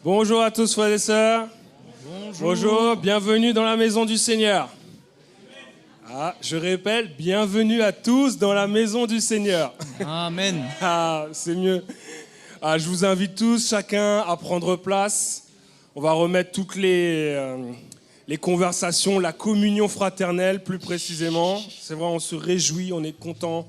Bonjour à tous frères et sœurs. Bonjour, bienvenue dans la maison du Seigneur. Je répète, bienvenue à tous dans la maison du Seigneur. Amen. C'est mieux. Je vous invite tous, chacun, à prendre place. On va remettre toutes les conversations, la communion fraternelle plus précisément. C'est vrai, on se réjouit, on est content.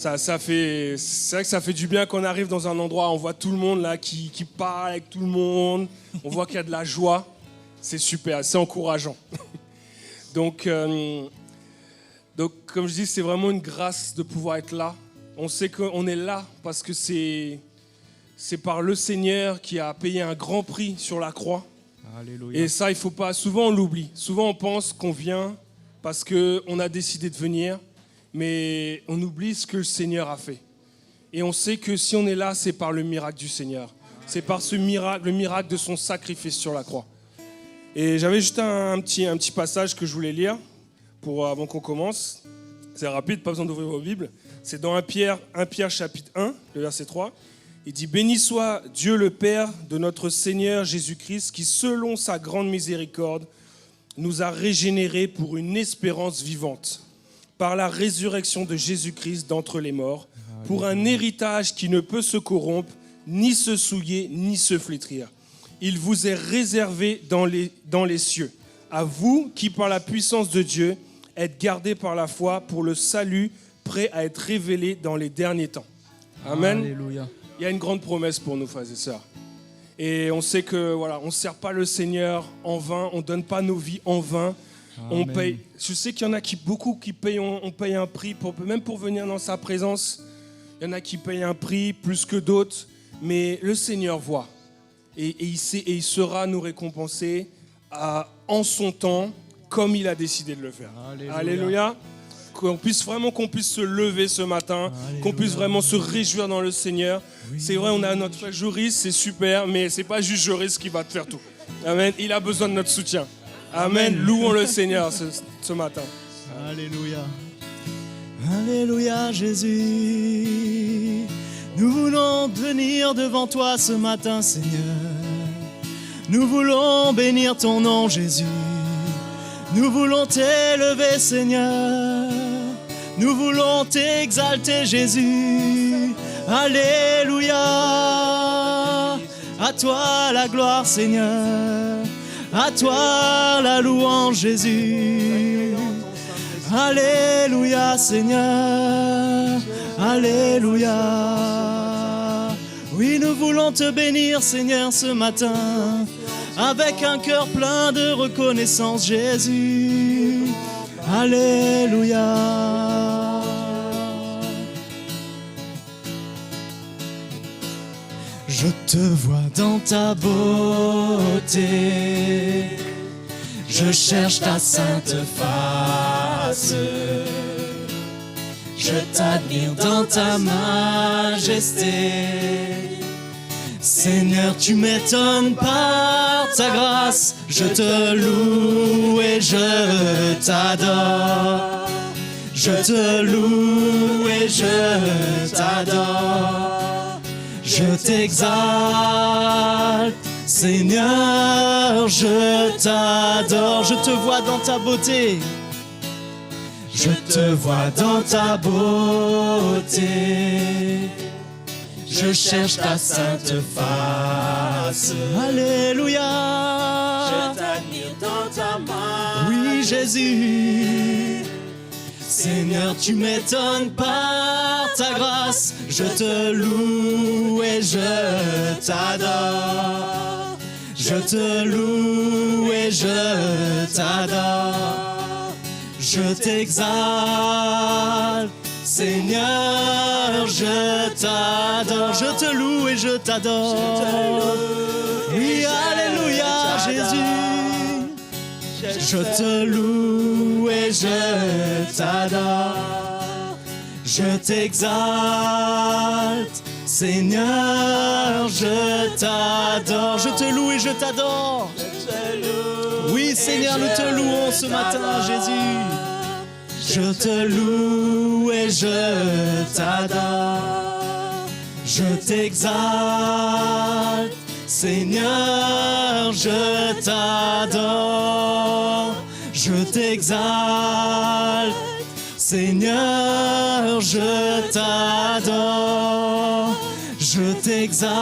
C'est vrai que ça fait du bien quand on arrive dans un endroit, on voit tout le monde là qui parle avec tout le monde. On voit qu'il y a de la joie. C'est super, c'est encourageant. Donc, comme je dis, c'est vraiment une grâce de pouvoir être là. On sait qu'on est là parce que c'est par le Seigneur qui a payé un grand prix sur la croix. Alléluia. Et ça, il faut pas. Souvent, on l'oublie. Souvent, on pense qu'on vient parce qu'on a décidé de venir, mais on oublie ce que le Seigneur a fait. Et on sait que si on est là, c'est par le miracle du Seigneur. C'est par ce miracle, le miracle de son sacrifice sur la croix. Et j'avais juste un petit passage que je voulais lire avant qu'on commence. C'est rapide, pas besoin d'ouvrir vos Bibles. C'est dans 1 Pierre chapitre 1, le verset 3. Il dit « Béni soit Dieu le Père de notre Seigneur Jésus-Christ qui, selon sa grande miséricorde, nous a régénérés pour une espérance vivante, par la résurrection de Jésus-Christ d'entre les morts, pour un héritage qui ne peut se corrompre, ni se souiller, ni se flétrir. Il vous est réservé dans les cieux. À vous qui, par la puissance de Dieu, êtes gardés par la foi pour le salut prêt à être révélé dans les derniers temps. » Amen. Alléluia. Il y a une grande promesse pour nous, frères et sœurs. Et on sait que on ne sert pas le Seigneur en vain, on ne donne pas nos vies en vain. On paye. Je sais qu'il y en a beaucoup qui payent, on paye un prix, même pour venir dans sa présence. Il y en a qui payent un prix plus que d'autres, mais le Seigneur voit. Et il sait, et il saura nous récompenser en son temps, comme il a décidé de le faire. Alléluia. Alléluia. Qu'on puisse se lever ce matin, alléluia, qu'on puisse vraiment se réjouir dans le Seigneur. Oui. C'est vrai, on a notre frère Joris, c'est super, mais c'est pas juste Joris qui va te faire tout. Amen. Il a besoin de notre soutien. Amen. Louons le Seigneur ce matin. Alléluia. Alléluia, Jésus. Nous voulons venir devant toi ce matin, Seigneur. Nous voulons bénir ton nom, Jésus. Nous voulons t'élever, Seigneur. Nous voulons t'exalter, Jésus. Alléluia. À toi la gloire, Seigneur. À toi la louange, Jésus. Alléluia, Seigneur. Alléluia. Oui, nous voulons te bénir, Seigneur, ce matin, avec un cœur plein de reconnaissance, Jésus. Alléluia. Je te vois dans ta beauté, je cherche ta sainte face. Je t'admire dans ta majesté. Seigneur, tu m'étonnes par ta grâce. Je te loue et je t'adore. Je te loue et je t'adore. Je t'exalte, Seigneur, je t'adore. Je te vois dans ta beauté. Je te vois dans ta beauté. Je cherche ta sainte face. Alléluia. Je t'admire dans ta main. Oui, Jésus. Seigneur, tu m'étonnes par ta grâce. Je te loue et je t'adore. Je te loue et je t'adore. Je t'exalte. Seigneur, je t'adore, je te loue et je t'adore. Oui, alléluia, Jésus. Je te loue et je t'adore. Je t'exalte, Seigneur, je t'adore. Je te loue et je t'adore. Oui, Seigneur, nous te louons ce matin, Jésus. Je te loue et je t'adore. Je t'exalte, Seigneur, je t'adore, je t'exalte. Seigneur, je t'adore, je t'exalte.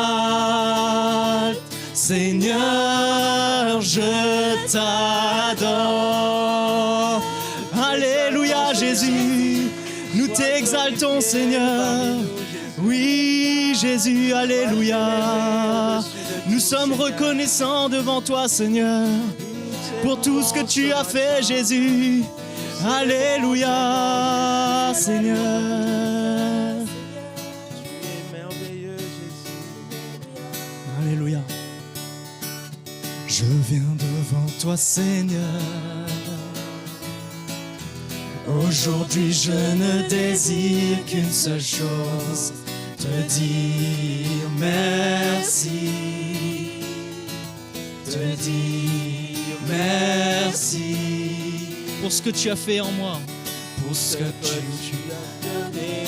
Seigneur, je t'adore. Alléluia Jésus, nous t'exaltons Seigneur. Oui Jésus, alléluia. Nous sommes reconnaissants devant toi Seigneur pour tout ce que tu as fait Jésus. Alléluia Seigneur. Tu es merveilleux, Jésus. Alléluia. Je viens devant toi Seigneur. Aujourd'hui je ne désire qu'une seule chose, te dire merci. Te dire merci. Pour ce que tu as fait en moi. Pour ce que tu as donné.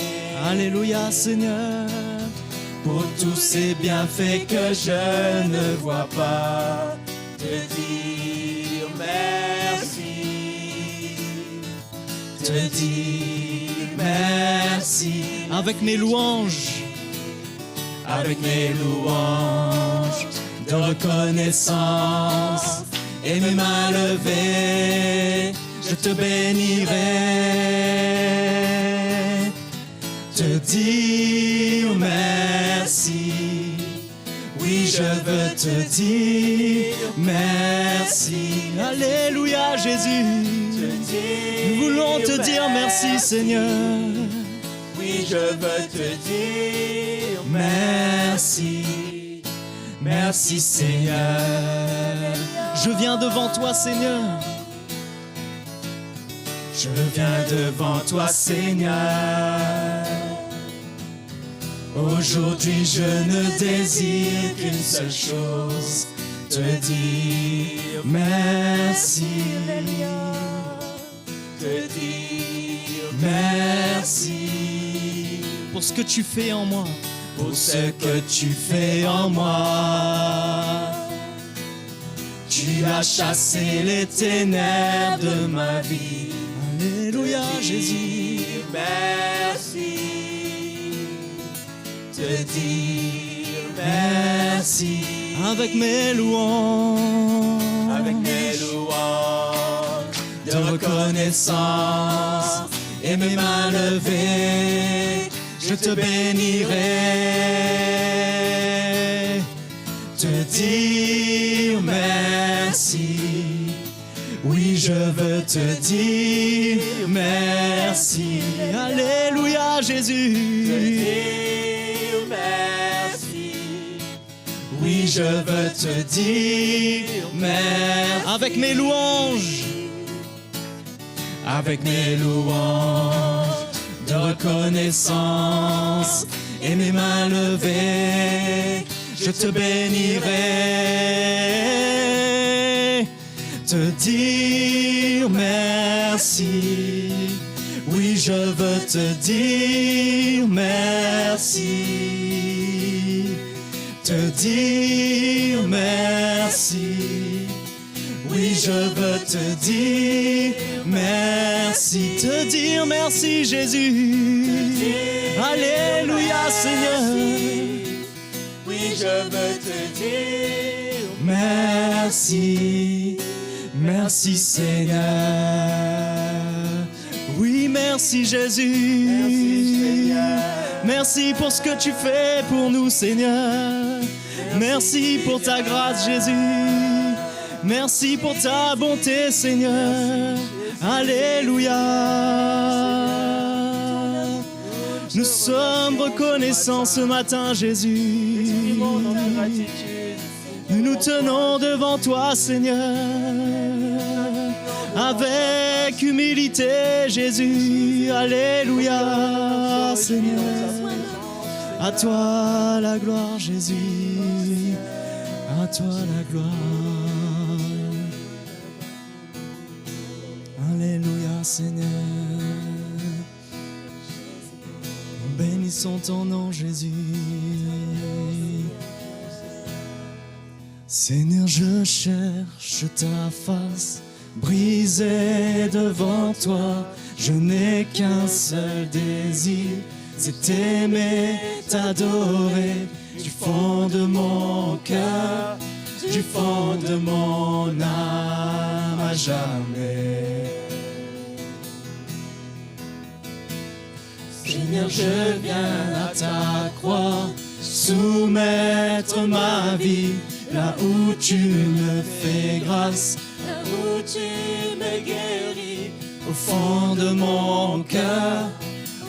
Alléluia Seigneur. Pour tous ces bienfaits que je ne vois pas, te dire merci, te dire merci. Avec mes louanges de reconnaissance et mes mains levées, je te bénirai, te dire merci. Oui, je veux te dire merci. Alléluia, Jésus. Nous voulons te dire merci, Seigneur. Oui, je veux te dire merci. Merci, Seigneur. Je viens devant toi, Seigneur. Je viens devant toi, Seigneur. Aujourd'hui, je ne désire qu'une seule chose, te dire merci. Te dire merci. Pour ce que tu fais en moi. Pour ce que tu fais en moi. Tu as chassé les ténèbres de ma vie. Alléluia, Jésus. merci. Te dire merci. Avec mes louanges. Avec mes louanges De reconnaissance et mes mains levées, je te bénirai. Te dire merci. Oui, je veux te dire merci. Alléluia, Jésus. te dire merci. Oui, je veux te dire merci. Avec mes louanges. Avec mes louanges de reconnaissance et mes mains levées, je te bénirai. Te dire merci. Oui, je veux te dire merci. Te dire merci. Oui, je veux te dire merci. Te dire merci, Jésus. Alléluia, Seigneur. Oui, je veux te dire merci. Merci, Seigneur. Oui, merci, Jésus. merci, Seigneur. Merci pour ce que tu fais pour nous, Seigneur. Merci pour ta grâce, Jésus. Merci pour ta bonté, Seigneur. Alléluia. Nous sommes reconnaissants ce matin, Jésus. Nous nous tenons devant toi, Seigneur. Avec humilité, Jésus. Alléluia, Seigneur. À toi la gloire, Jésus. À toi la gloire. Alléluia, Seigneur. Bénissons ton nom, Jésus. Seigneur, je cherche ta face, brisée devant toi. Je n'ai qu'un seul désir, c'est t'aimer, t'adorer, du fond de mon cœur, du fond de mon âme à jamais. Seigneur, je viens à ta croix, soumettre ma vie, là où tu me fais grâce, là où tu me guéris, au fond de mon cœur,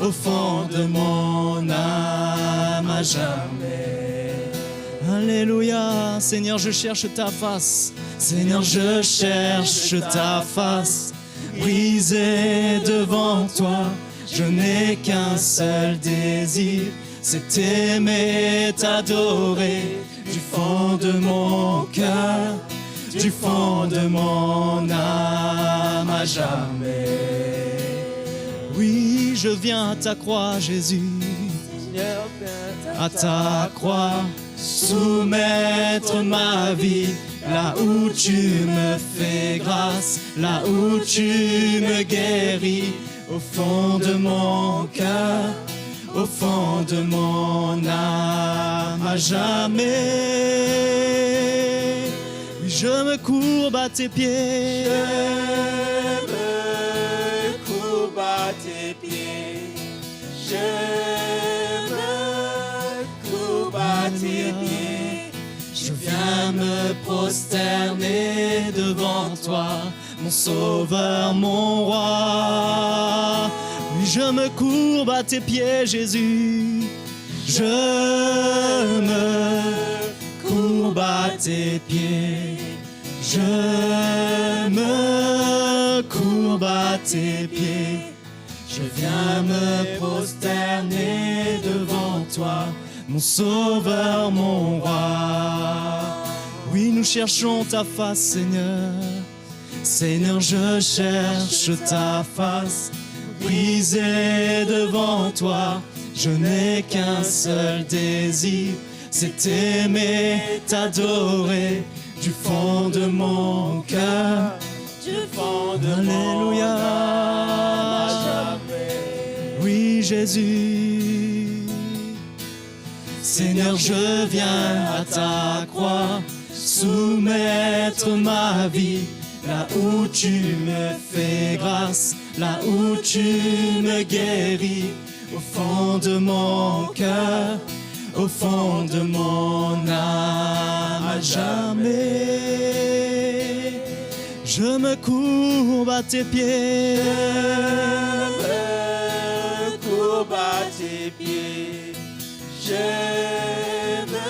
au fond de mon âme à jamais. Alléluia, Seigneur, je cherche ta face, Seigneur, je cherche ta face, brisée devant toi, je n'ai qu'un seul désir, c'est t'aimer, t'adorer, du fond de mon cœur, du fond de mon âme à jamais. Oui, je viens à ta croix, Jésus, Seigneur, viens à ta croix, soumettre ma vie, là où tu me fais grâce, là où tu me guéris, au fond de mon cœur, au fond de mon âme à jamais. Oui, je me courbe à tes pieds. Je me courbe à tes pieds. Je me courbe à tes pieds. Je viens me prosterner devant toi, mon sauveur, mon roi. Oui, je me courbe à tes pieds, Jésus. Je me courbe à tes pieds. Je me courbe à tes pieds. Je viens me prosterner devant toi, mon sauveur, mon roi. Oui, nous cherchons ta face, Seigneur. Seigneur, je cherche ta face, brisée devant toi. Je n'ai qu'un seul désir, c'est t'aimer, t'adorer, du fond de mon cœur, du fond de mon Alléluia. âme à jamais. Oui, Jésus. Seigneur, je viens à ta croix, soumettre ma vie, là où tu me fais grâce, là où tu me guéris, au fond de mon cœur, au fond de mon âme à jamais. Je me courbe à tes pieds. Je me courbe à tes pieds. Je me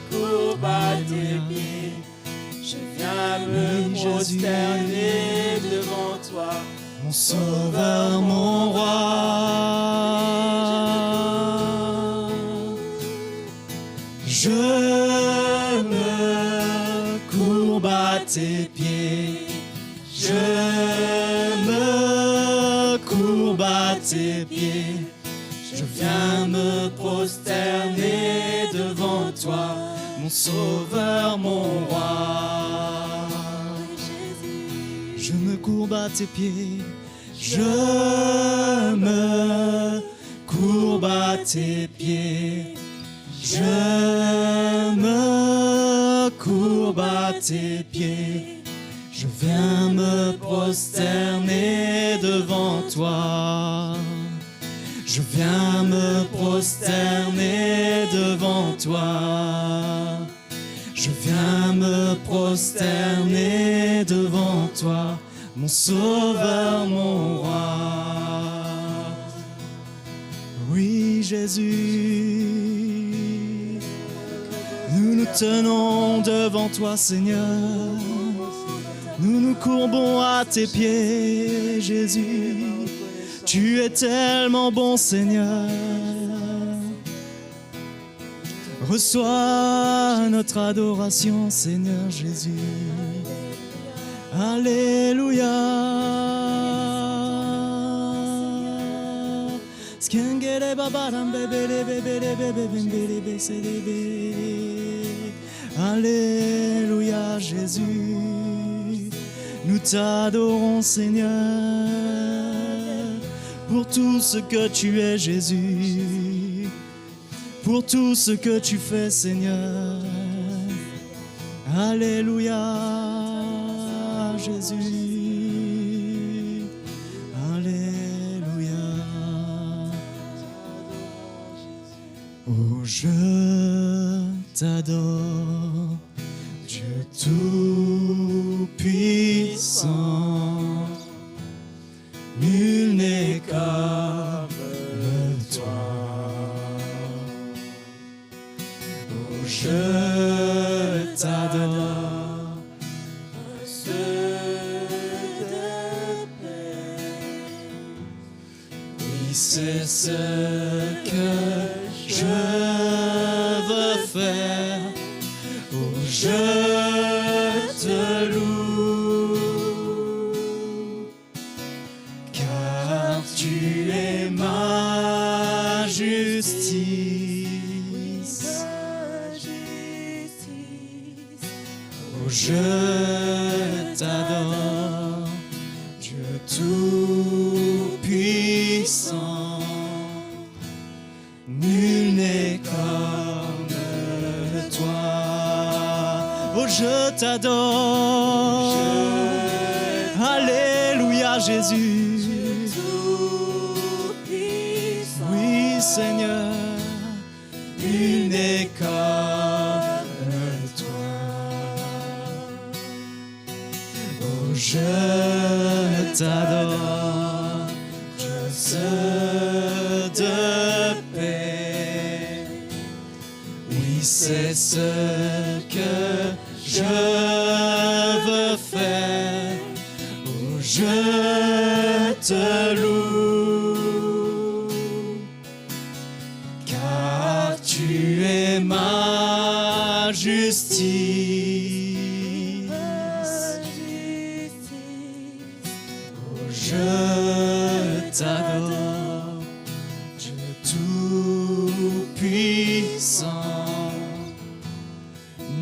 courbe à tes pieds. Je viens me Oui, Jésus. prosterner devant toi. Mon sauveur, mon roi. Je me courbe à tes pieds. Je me courbe à tes pieds. Je viens me prosterner devant toi, mon sauveur, mon roi. Je me courbe à tes pieds. Je me courbe à tes pieds. Je me courbe à tes pieds. Je viens me prosterner devant toi. Je viens me prosterner devant toi. Je viens me prosterner devant toi, mon sauveur, mon roi. Oui, Jésus, nous nous tenons devant toi, Seigneur. Nous nous courbons à tes pieds, Jésus. Tu es tellement bon, Seigneur. Reçois notre adoration, Seigneur Jésus. Alléluia. Alléluia Jésus, nous t'adorons Seigneur, pour tout ce que tu es Jésus, pour tout ce que tu fais Seigneur. Alléluia Jésus, Alléluia. Oh je t'adore, Dieu tout-puissant, nul n'est comme toi. Oh je t'adore, oui c'est ce que je veux faire. Oh je te loue, car tu es ma justice. Oh je t'adore, Dieu tout-puissant, nul n'est comme toi. Oh je t'adore, Alléluia Jésus, oui Seigneur, nul n'est comme toi. Oh je t'adore, Dieu de paix, oui c'est ce que je veux faire. Oh je te loue, car tu es ma justice. Oh je t'adore, Dieu tout-puissant,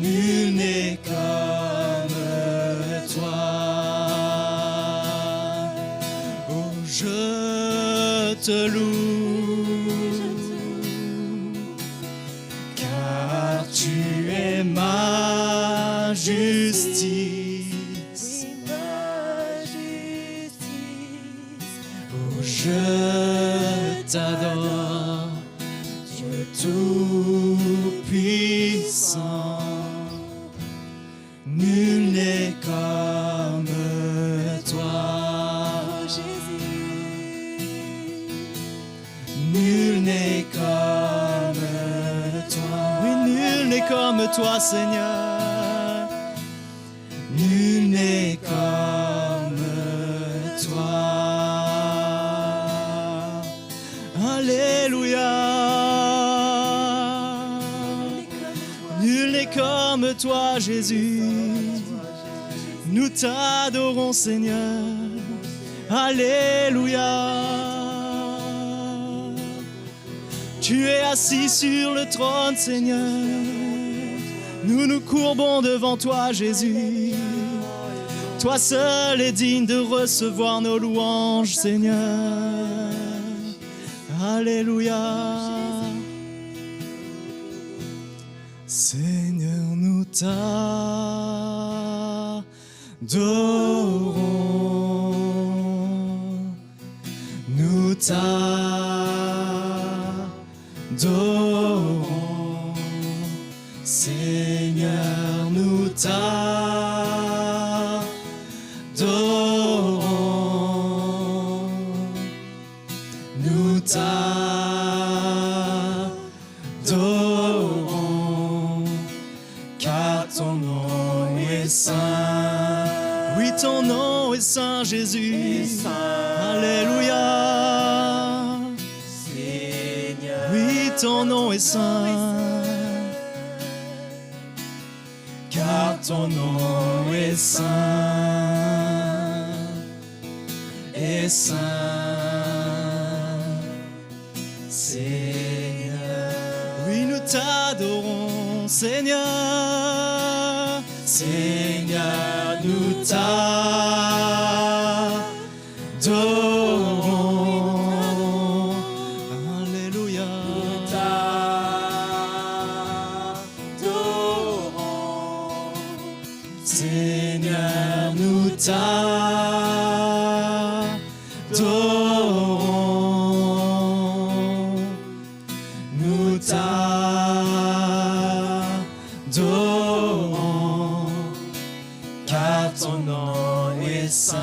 nul n'est comme toi. Oh je te loue, car tu es ma justice. Oh je t'adore, Dieu tout-puissant, nul n'est comme toi. Nul n'est comme toi. Oui, nul n'est comme toi, Seigneur. Nul n'est comme toi. Alléluia. Nul n'est comme toi, Jésus. Nous t'adorons, Seigneur. Alléluia. Tu es assis sur le trône, Seigneur. Nous nous courbons devant toi, Jésus. Toi seul es digne de recevoir nos louanges, Seigneur. Alléluia. Seigneur, nous t'adorons. Nous t'adorons. Seigneur, nous t'adorons. Nous t'adorons, car ton nom est saint. Oui, ton nom est saint, Jésus. Alléluia. Oui, ton nom est saint, car ton nom est saint, est saint, Seigneur. Oui, nous t'adorons, Seigneur. Seigneur, nous t'adorons. Alléluia. Nous t'adorons. Seigneur, nous t'adorons. Nous t'adorons. Car ton nom est saint.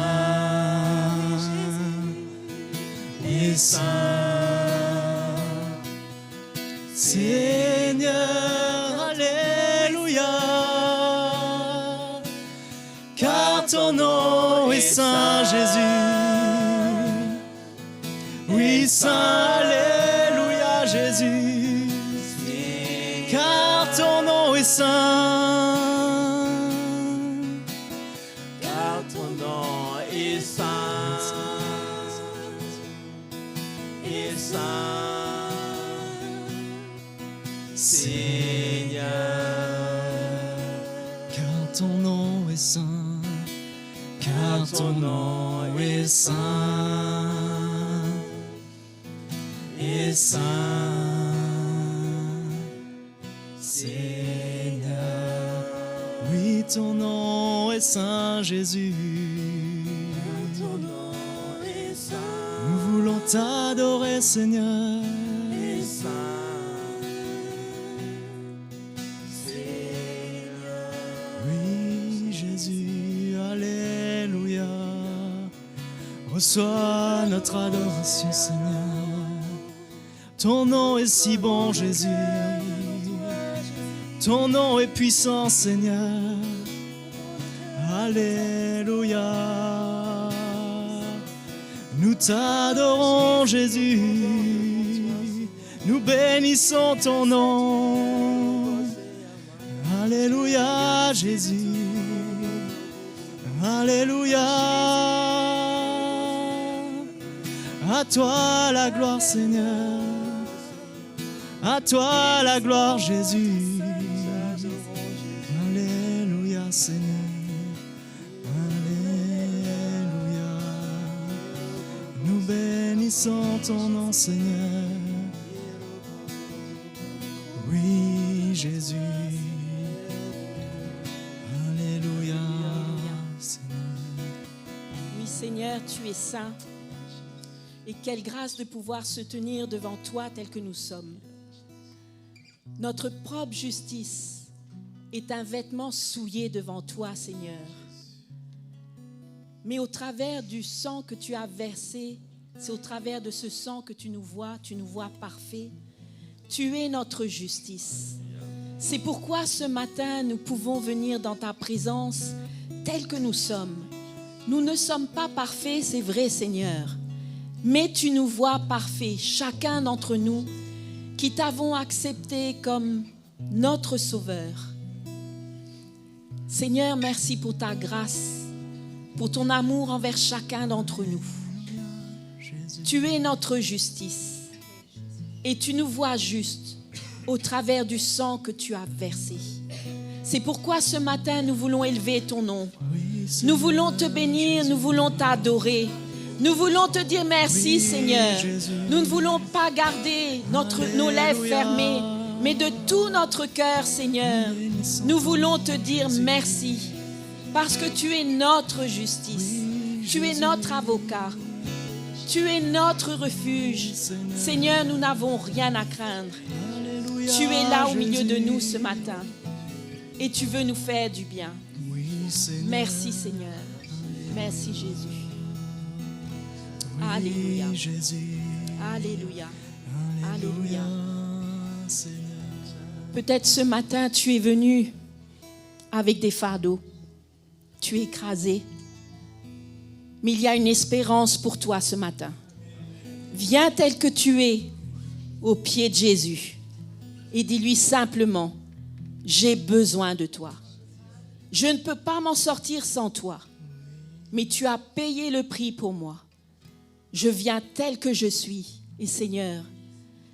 Est saint. Seigneur, alléluia. Car ton nom est saint, Jésus. Oui, saint, alléluia, Jésus. Car ton nom est saint. Car ton nom est saint. Est saint. Seigneur. Car ton nom est saint. Car ton nom est saint. Est saint. Seigneur. Oui, ton nom est saint, Jésus. Ton nom est saint. Nous voulons t'adorer, Seigneur. Est saint. Seigneur. Oui, Jésus, alléluia. Reçois notre adoration, Seigneur. Ton nom est si bon, Jésus. Ton nom est puissant, Seigneur. Alléluia. Nous t'adorons, Jésus. Nous bénissons ton nom. Alléluia, Jésus. Alléluia. À toi la gloire, Seigneur. À toi la gloire, Jésus. Alléluia, Seigneur. Alléluia. Nous bénissons ton nom, Seigneur. Oui, Jésus. Alléluia, Seigneur. Oui, Seigneur, tu es saint. Et quelle grâce de pouvoir se tenir devant toi tel que nous sommes. Notre propre justice est un vêtement souillé devant toi, Seigneur. Mais au travers du sang que tu as versé, c'est au travers de ce sang que tu nous vois parfait. Tu es notre justice. C'est pourquoi ce matin, nous pouvons venir dans ta présence tels que nous sommes. Nous ne sommes pas parfaits, c'est vrai, Seigneur. Mais tu nous vois parfaits, chacun d'entre nous, qui t'avons accepté comme notre Sauveur. Seigneur, merci pour ta grâce, pour ton amour envers chacun d'entre nous. Tu es notre justice et tu nous vois juste au travers du sang que tu as versé. C'est pourquoi ce matin, nous voulons élever ton nom. Nous voulons te bénir, nous voulons t'adorer. Nous voulons te dire merci, Seigneur. Nous ne voulons pas garder nos lèvres fermées, mais de tout notre cœur, Seigneur, nous voulons te dire merci. Parce que tu es notre justice. Tu es notre avocat. Tu es notre refuge. Seigneur, nous n'avons rien à craindre. Tu es là au milieu de nous ce matin. Et tu veux nous faire du bien. Merci, Seigneur. Merci, Jésus. Alléluia. Alléluia. Alléluia. Peut-être ce matin, tu es venu avec des fardeaux. Tu es écrasé. Mais il y a une espérance pour toi ce matin. Viens tel que tu es au pied de Jésus et dis-lui simplement, j'ai besoin de toi. Je ne peux pas m'en sortir sans toi, mais tu as payé le prix pour moi. Je viens tel que je suis. Et Seigneur,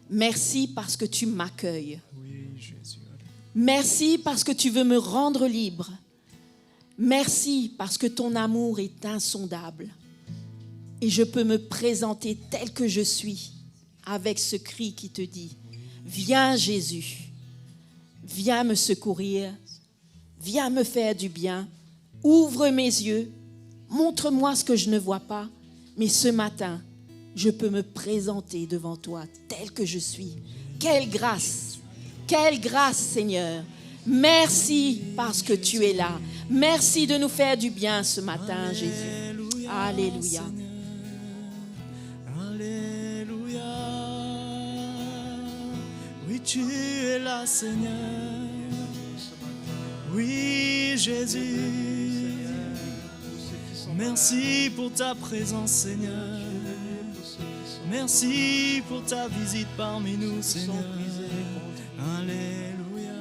merci parce que tu m'accueilles. Merci parce que tu veux me rendre libre. Merci parce que ton amour est insondable. Et je peux me présenter tel que je suis avec ce cri qui te dit, viens Jésus, viens me secourir, viens me faire du bien, ouvre mes yeux, montre-moi ce que je ne vois pas, mais ce matin, je peux me présenter devant toi tel que je suis. Quelle grâce Seigneur. Merci parce que tu es là. Merci de nous faire du bien ce matin, Jésus. Alléluia. Alléluia. Oui, tu es là, Seigneur. Oui, Jésus. Merci pour ta présence, Seigneur. Merci pour ta visite parmi nous, Seigneur. Alléluia.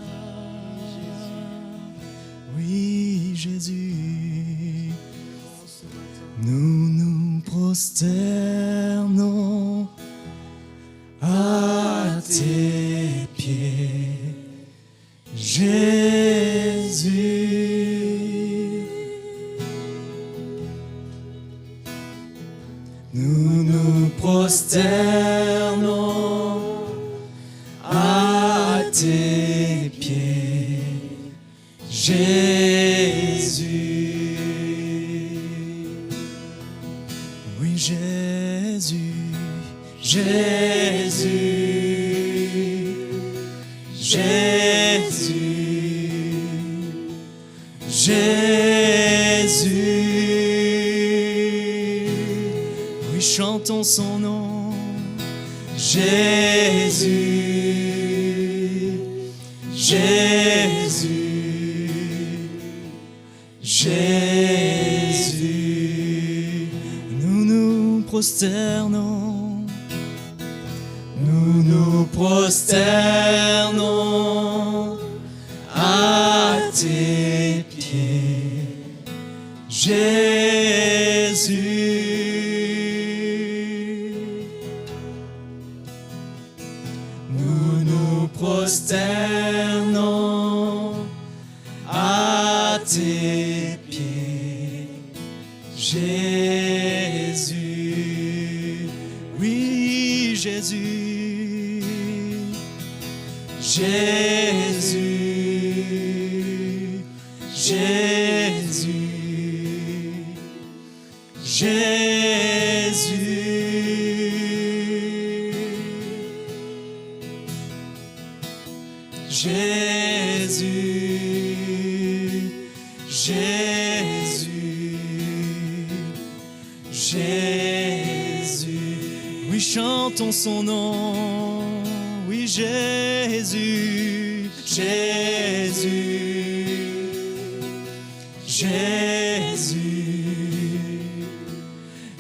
Oui, Jésus. Nous nous prosternons à tes pieds, Jésus. Nous nous prosternons à tes pieds, Jésus. Oui, Jésus, Jésus, Jésus, Jésus. Oui, chantons son nom, Jésus, Jésus, Jésus. Nous nous prosternons, nous nous prosternons à tes pieds, Jésus. Nous nous prosternons à tes pieds, Jésus. Oui, Jésus, Jésus, Jésus, Jésus, Jésus, Jésus. Oui, chantons son nom. Oui, Jésus, Jésus, Jésus,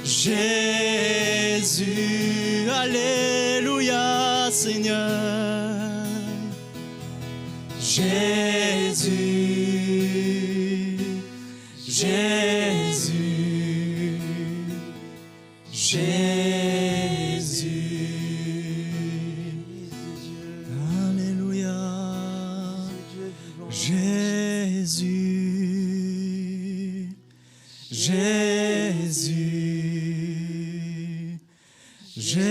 Jésus. Alléluia, Seigneur. Jésus, Jésus, Jésus. Alléluia. Jésus, Jésus, Jésus.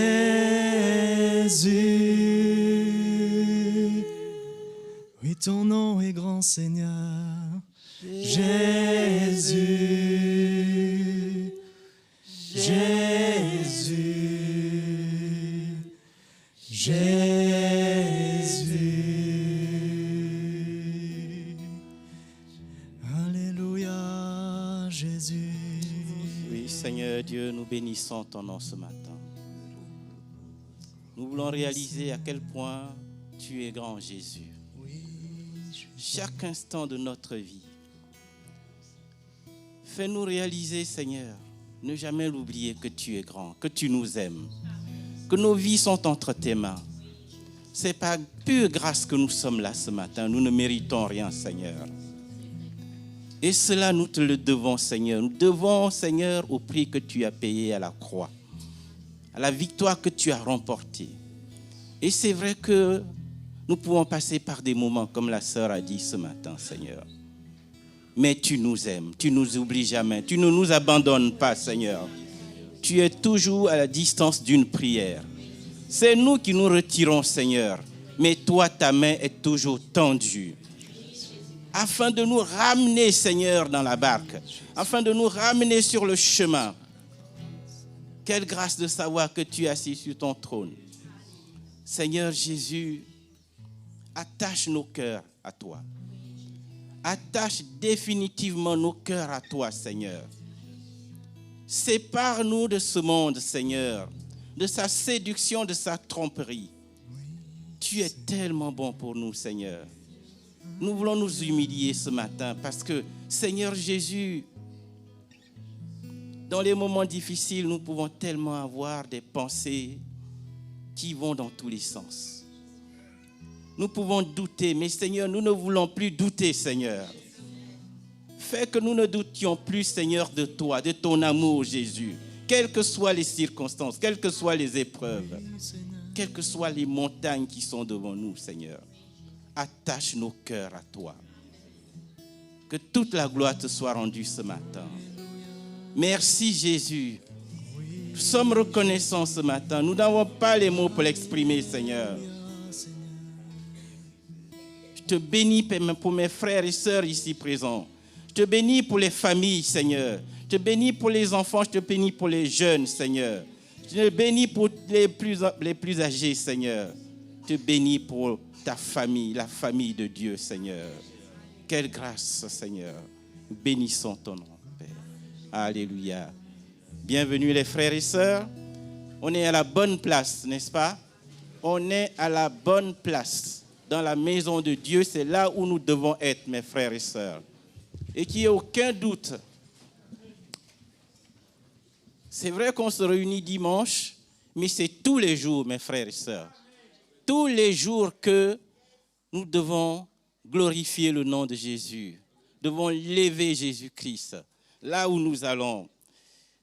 Oui, ton nom est grand, Seigneur. Jésus, Jésus, Jésus. Alléluia, Jésus. Oui, Seigneur Dieu, nous bénissons ton nom ce matin. Nous voulons réaliser à quel point tu es grand, Jésus. Chaque instant de notre vie, fais-nous réaliser, Seigneur, ne jamais l'oublier que tu es grand, que tu nous aimes, que nos vies sont entre tes mains. C'est par pure grâce que nous sommes là ce matin. Nous ne méritons rien, Seigneur. Et cela, nous te le devons, Seigneur. Nous devons, Seigneur, au prix que tu as payé à la croix, à la victoire que tu as remportée. Et c'est vrai que nous pouvons passer par des moments, comme la sœur a dit ce matin, Seigneur. mais tu nous aimes, tu nous oublies jamais, tu ne nous abandonnes pas, Seigneur. Tu es toujours à la distance d'une prière. C'est nous qui nous retirons, Seigneur, mais toi, ta main est toujours tendue, afin de nous ramener, Seigneur, dans la barque, afin de nous ramener sur le chemin. Quelle grâce de savoir que tu es assis sur ton trône. Seigneur Jésus, attache nos cœurs à toi. Attache définitivement nos cœurs à toi, Seigneur. Sépare-nous de ce monde, Seigneur, de sa séduction, de sa tromperie. Tu es tellement bon pour nous, Seigneur. Nous voulons nous humilier ce matin parce que, Seigneur Jésus, dans les moments difficiles, nous pouvons tellement avoir des pensées qui vont dans tous les sens. Nous pouvons douter, mais Seigneur, nous ne voulons plus douter, Seigneur. Fais que nous ne doutions plus, Seigneur, de toi, de ton amour, Jésus. Quelles que soient les circonstances, quelles que soient les épreuves, quelles que soient les montagnes qui sont devant nous, Seigneur. Attache nos cœurs à toi. Que toute la gloire te soit rendue ce matin. Merci, Jésus. Nous sommes reconnaissants ce matin. Nous n'avons pas les mots pour l'exprimer, Seigneur. Je te bénis pour mes frères et sœurs ici présents. Je te bénis pour les familles, Seigneur. Je te bénis pour les enfants. Je te bénis pour les jeunes, Seigneur. Je te bénis pour les plus âgés, Seigneur. Je te bénis pour ta famille, la famille de Dieu, Seigneur. Quelle grâce, Seigneur. Bénissons ton nom, Père. Alléluia. Bienvenue les frères et sœurs. On est à la bonne place, n'est-ce pas? On est à la bonne place. Dans la maison de Dieu, c'est là où nous devons être, mes frères et sœurs. Et qu'il n'y ait aucun doute. C'est vrai qu'on se réunit dimanche, mais c'est tous les jours, mes frères et sœurs. Tous les jours que nous devons glorifier le nom de Jésus. Devons lever Jésus-Christ là où nous allons.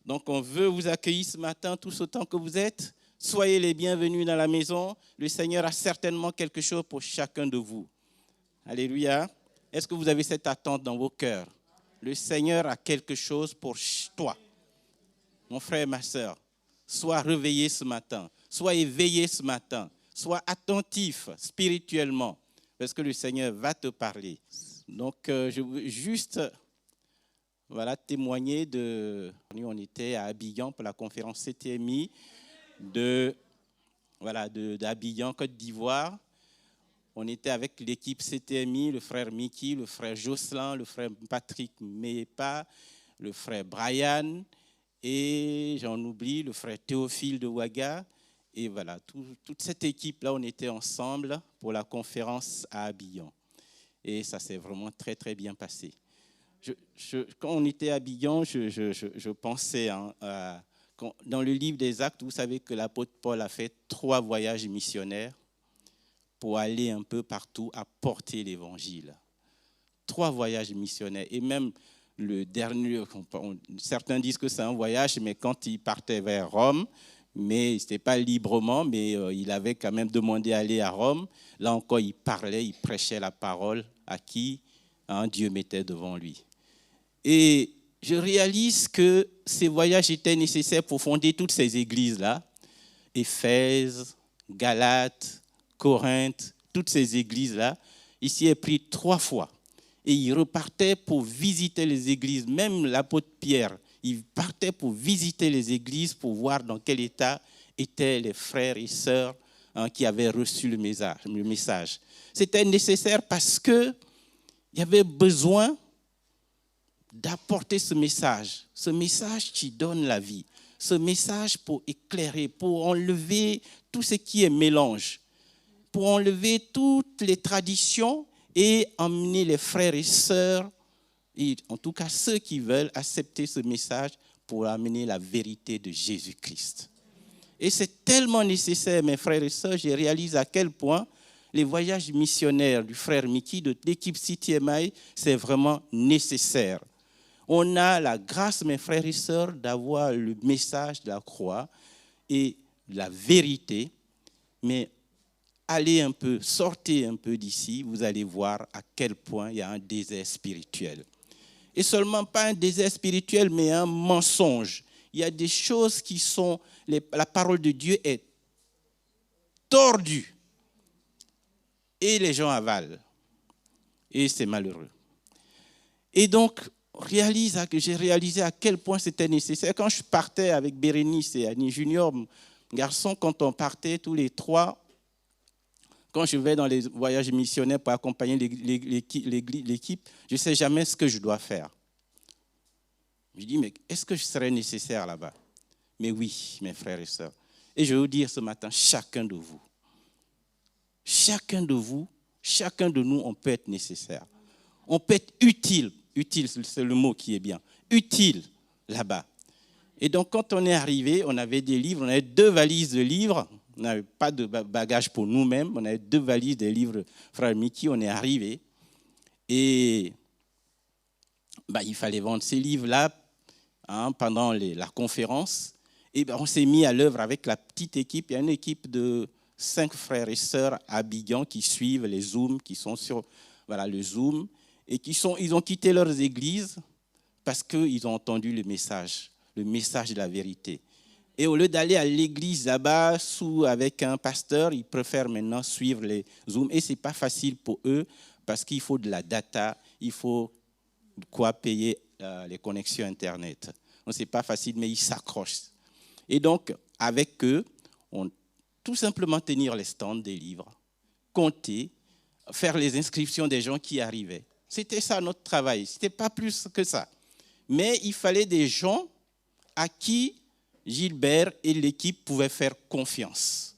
Donc on veut vous accueillir ce matin tous autant que vous êtes. Soyez les bienvenus dans la maison. Le Seigneur a certainement quelque chose pour chacun de vous. Alléluia. Est-ce que vous avez cette attente dans vos cœurs? Le Seigneur a quelque chose pour toi. Mon frère et ma sœur, sois réveillé ce matin. Sois éveillé ce matin. Sois attentif spirituellement parce que le Seigneur va te parler. Donc je veux juste témoigner de... On était à Abidjan pour la conférence CTMI d'Abidjan, Côte d'Ivoire. On était avec l'équipe CTMI, le frère Mickey, le frère Jocelyn, le frère Patrick Mepa, le frère Brian et j'en oublie, le frère Théophile de Ouaga. Et voilà, toute cette équipe-là, on était ensemble pour la conférence à Abidjan. Et ça s'est vraiment très, très bien passé. Quand on était à Abidjan, je pensais, dans le livre des Actes, vous savez que l'apôtre Paul a fait 3 voyages missionnaires pour aller un peu partout apporter l'évangile. 3 voyages missionnaires. Et même le dernier, certains disent que c'est un voyage, mais quand il partait vers Rome, mais ce n'était pas librement, mais il avait quand même demandé à aller à Rome. Là encore, il parlait, il prêchait la parole à qui Dieu mettait devant lui. Et je réalise que ces voyages étaient nécessaires pour fonder toutes ces églises-là. Éphèse, Galates, Corinthe, toutes ces églises-là. Il s'y est pris 3 fois. Et il repartait pour visiter les églises. Même l'apôtre Pierre, il partait pour visiter les églises pour voir dans quel état étaient les frères et sœurs qui avaient reçu le message. C'était nécessaire parce qu'il y avait besoin d'apporter ce message qui donne la vie, ce message pour éclairer, pour enlever tout ce qui est mélange, pour enlever toutes les traditions et emmener les frères et sœurs, et en tout cas ceux qui veulent accepter ce message pour amener la vérité de Jésus-Christ. Et c'est tellement nécessaire, mes frères et sœurs, je réalise à quel point les voyages missionnaires du frère Mickey, de l'équipe CTMI, c'est vraiment nécessaire. On a la grâce, mes frères et sœurs, d'avoir le message de la croix et la vérité, mais sortez un peu d'ici, vous allez voir à quel point il y a un désert spirituel. Et seulement pas un désert spirituel, mais un mensonge. Il y a des choses qui sont... la parole de Dieu est tordue. Et les gens avalent. Et c'est malheureux. Et donc, j'ai réalisé à quel point c'était nécessaire. Quand je partais avec Bérénice et Annie Junior, garçon, quand on partait tous les trois, quand je vais dans les voyages missionnaires pour accompagner l'équipe, je ne sais jamais ce que je dois faire. Je dis, mais est-ce que je serais nécessaire là-bas? Mais oui, mes frères et sœurs. Et je vais vous dire ce matin, chacun de vous, chacun de nous, on peut être nécessaire. On peut être utile. Utile, c'est le mot qui est bien. Utile là-bas. Et donc, quand on est arrivé, on avait des livres, on avait 2 valises de livres. On n'avait pas de bagages pour nous-mêmes. On avait 2 valises de livres. Frère Mickey, on est arrivé. Et il fallait vendre ces livres-là pendant la conférence. Et on s'est mis à l'œuvre avec la petite équipe. Il y a une équipe de 5 frères et sœurs à Abidjan qui suivent les Zooms, qui sont sur le Zoom. Et ils ont quitté leurs églises parce qu'ils ont entendu le message de la vérité. Et au lieu d'aller à l'église là-bas avec un pasteur, ils préfèrent maintenant suivre les Zooms. Et ce n'est pas facile pour eux parce qu'il faut de la data, il faut payer les connexions Internet. Donc ce n'est pas facile, mais ils s'accrochent. Et donc, avec eux, on tout simplement tenir les stands des livres, compter, faire les inscriptions des gens qui arrivaient. C'était ça notre travail, ce n'était pas plus que ça. Mais il fallait des gens à qui Gilbert et l'équipe pouvaient faire confiance.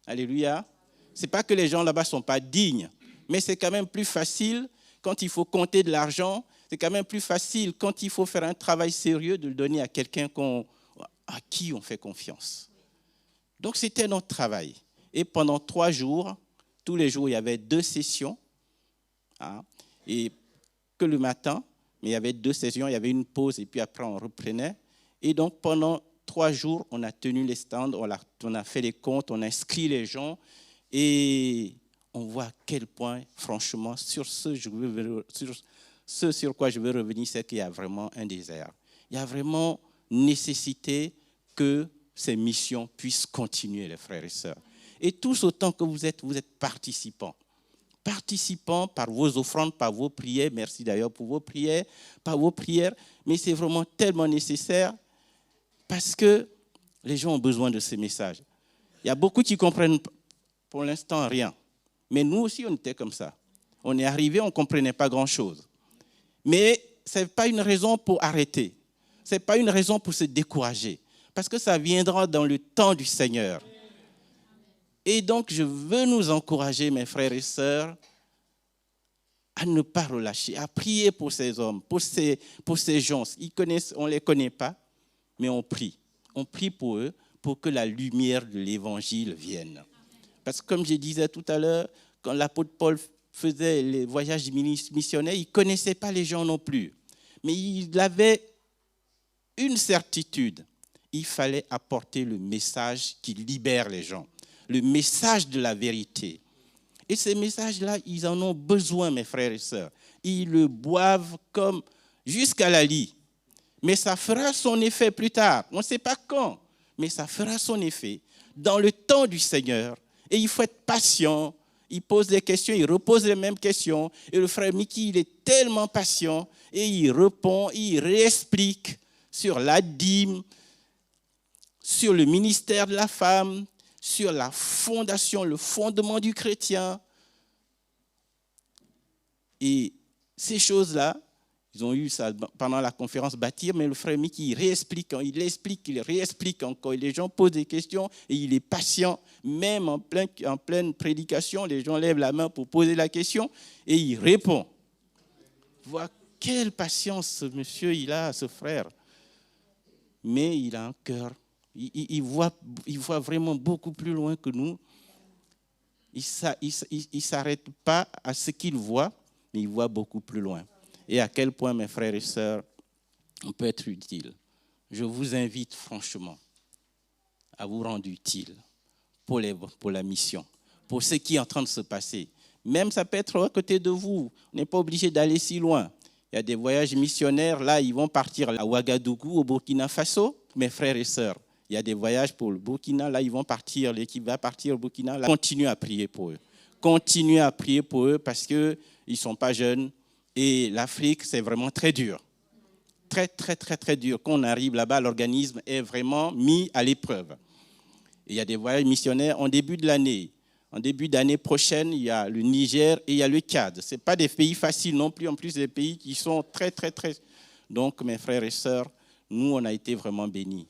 Alléluia. Ce n'est pas que les gens là-bas ne sont pas dignes, mais c'est quand même plus facile quand il faut compter de l'argent, c'est quand même plus facile quand il faut faire un travail sérieux de le donner à quelqu'un à qui on fait confiance. Donc c'était notre travail. Et pendant 3 jours, tous les jours, il y avait 2 sessions. Et que le matin, mais il y avait 2 sessions, il y avait une pause et puis après on reprenait. Et donc pendant 3 jours, on a tenu les stands, on a fait les comptes, on a inscrit les gens et on voit à quel point, franchement, sur ce sur quoi je veux revenir, c'est qu'il y a vraiment un désert. Il y a vraiment nécessité que ces missions puissent continuer, les frères et sœurs. Et tous autant que vous êtes participants. Participants par vos offrandes, par vos prières. Merci d'ailleurs pour vos prières, par vos prières. Mais c'est vraiment tellement nécessaire parce que les gens ont besoin de ces messages. Il y a beaucoup qui comprennent pour l'instant rien. Mais nous aussi, on était comme ça. On est arrivé, on ne comprenait pas grand-chose. Mais ce n'est pas une raison pour arrêter. Ce n'est pas une raison pour se décourager. Parce que ça viendra dans le temps du Seigneur. Et donc, je veux nous encourager, mes frères et sœurs, à ne pas relâcher, à prier pour ces hommes, pour ces gens. On ne les connaît pas, mais on prie. On prie pour eux, pour que la lumière de l'Évangile vienne. Parce que comme je disais tout à l'heure, quand l'apôtre Paul faisait les voyages missionnaires, il ne connaissait pas les gens non plus. Mais il avait une certitude. Il fallait apporter le message qui libère les gens. Le message de la vérité. Et ces messages-là, ils en ont besoin, mes frères et sœurs. Ils le boivent comme jusqu'à la lie. Mais ça fera son effet plus tard. On ne sait pas quand, mais ça fera son effet dans le temps du Seigneur. Et il faut être patient. Il pose des questions, il repose les mêmes questions. Et le frère Mickey, il est tellement patient. Et il répond, il réexplique sur la dîme, sur le ministère de la femme, sur la fondation, le fondement du chrétien. Et ces choses-là, ils ont eu ça pendant la conférence Bâtir, mais le frère Mickey, il réexplique, il réexplique encore. Et les gens posent des questions et il est patient. Même en pleine prédication, les gens lèvent la main pour poser la question et il répond. Vois quelle patience ce monsieur il a, ce frère. Mais il a un cœur. Il voit vraiment beaucoup plus loin que nous. Il ne s'arrête pas à ce qu'il voit, mais il voit beaucoup plus loin. Et à quel point, mes frères et sœurs, on peut être utile. Je vous invite franchement à vous rendre utile pour la mission, pour ce qui est en train de se passer. Même ça peut être à côté de vous. On n'est pas obligé d'aller si loin. Il y a des voyages missionnaires. Là, ils vont partir à Ouagadougou, au Burkina Faso, mes frères et sœurs. Il y a des voyages pour le Burkina. Là, ils vont partir. L'équipe va partir au Burkina. Là, continuez à prier pour eux. Continuez à prier pour eux parce qu'ils ne sont pas jeunes. Et l'Afrique, c'est vraiment très dur. Très, très, très, très dur. Quand on arrive là-bas, l'organisme est vraiment mis à l'épreuve. Et il y a des voyages missionnaires en début de l'année. En début d'année prochaine, il y a le Niger et il y a le Tchad. Ce n'est pas des pays faciles non plus, en plus des pays qui sont très, très, très... Donc, mes frères et sœurs, nous, on a été vraiment bénis.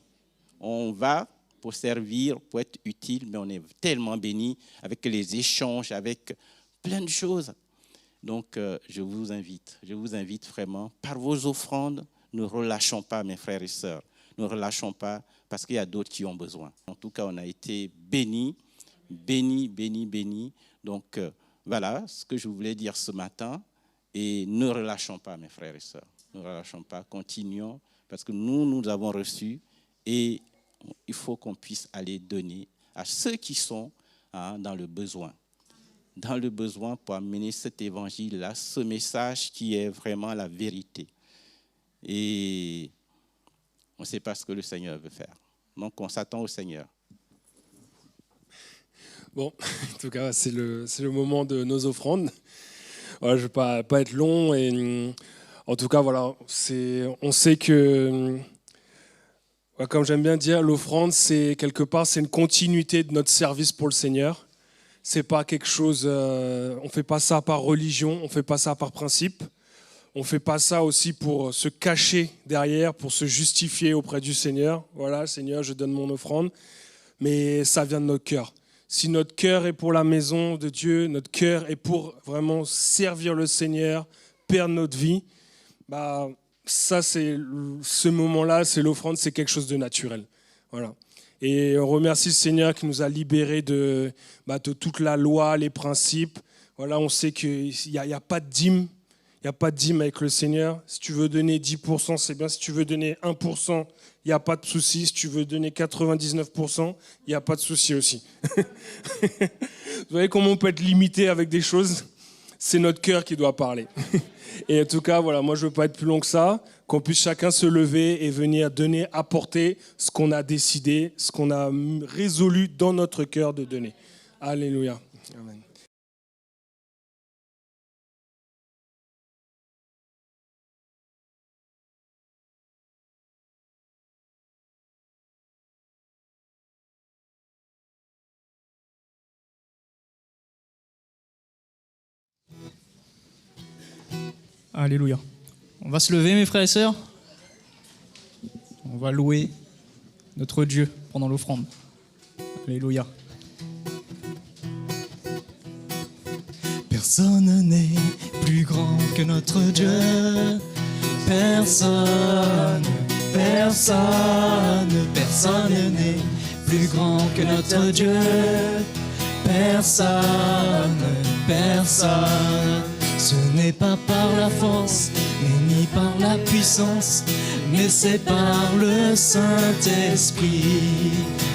On va pour servir, pour être utile, mais on est tellement bénis avec les échanges, avec plein de choses. Donc, je vous invite vraiment, par vos offrandes, ne relâchons pas, mes frères et sœurs. Ne relâchons pas, parce qu'il y a d'autres qui ont besoin. En tout cas, on a été bénis. Béni. Donc, voilà ce que je voulais dire ce matin. Et ne relâchons pas, mes frères et sœurs. Ne relâchons pas, continuons, parce que nous avons reçu et il faut qu'on puisse aller donner à ceux qui sont dans le besoin. Dans le besoin pour amener cet évangile-là, ce message qui est vraiment la vérité. Et on ne sait pas ce que le Seigneur veut faire. Donc, on s'attend au Seigneur. Bon, en tout cas, c'est le moment de nos offrandes. Voilà, je ne vais pas être long. Et, en tout cas, voilà, on sait que, comme j'aime bien dire, l'offrande, c'est quelque part, c'est une continuité de notre service pour le Seigneur. C'est pas quelque chose, on ne fait pas ça par religion, on ne fait pas ça par principe. On ne fait pas ça aussi pour se cacher derrière, pour se justifier auprès du Seigneur. Voilà, Seigneur, je donne mon offrande. Mais ça vient de notre cœur. Si notre cœur est pour la maison de Dieu, notre cœur est pour vraiment servir le Seigneur, perdre notre vie, ça, c'est ce moment-là, c'est l'offrande, c'est quelque chose de naturel. Voilà. Et on remercie le Seigneur qui nous a libérés de toute la loi, les principes. Voilà, on sait qu'il n'y a pas de dîme. Il n'y a pas de dîme avec le Seigneur. Si tu veux donner 10%, c'est bien. Si tu veux donner 1%, il n'y a pas de souci. Si tu veux donner 99%, il n'y a pas de souci aussi. Vous voyez comment on peut être limité avec des choses ? C'est notre cœur qui doit parler. Et en tout cas, voilà, moi je ne veux pas être plus long que ça, qu'on puisse chacun se lever et venir donner, apporter ce qu'on a décidé, ce qu'on a résolu dans notre cœur de donner. Alléluia. Amen. Alléluia. On va se lever, mes frères et sœurs. On va louer notre Dieu pendant l'offrande. Alléluia. Personne n'est plus grand que notre Dieu. Personne n'est plus grand que notre Dieu. Personne. Ce n'est pas par la force, ni par la puissance, mais c'est par le Saint-Esprit.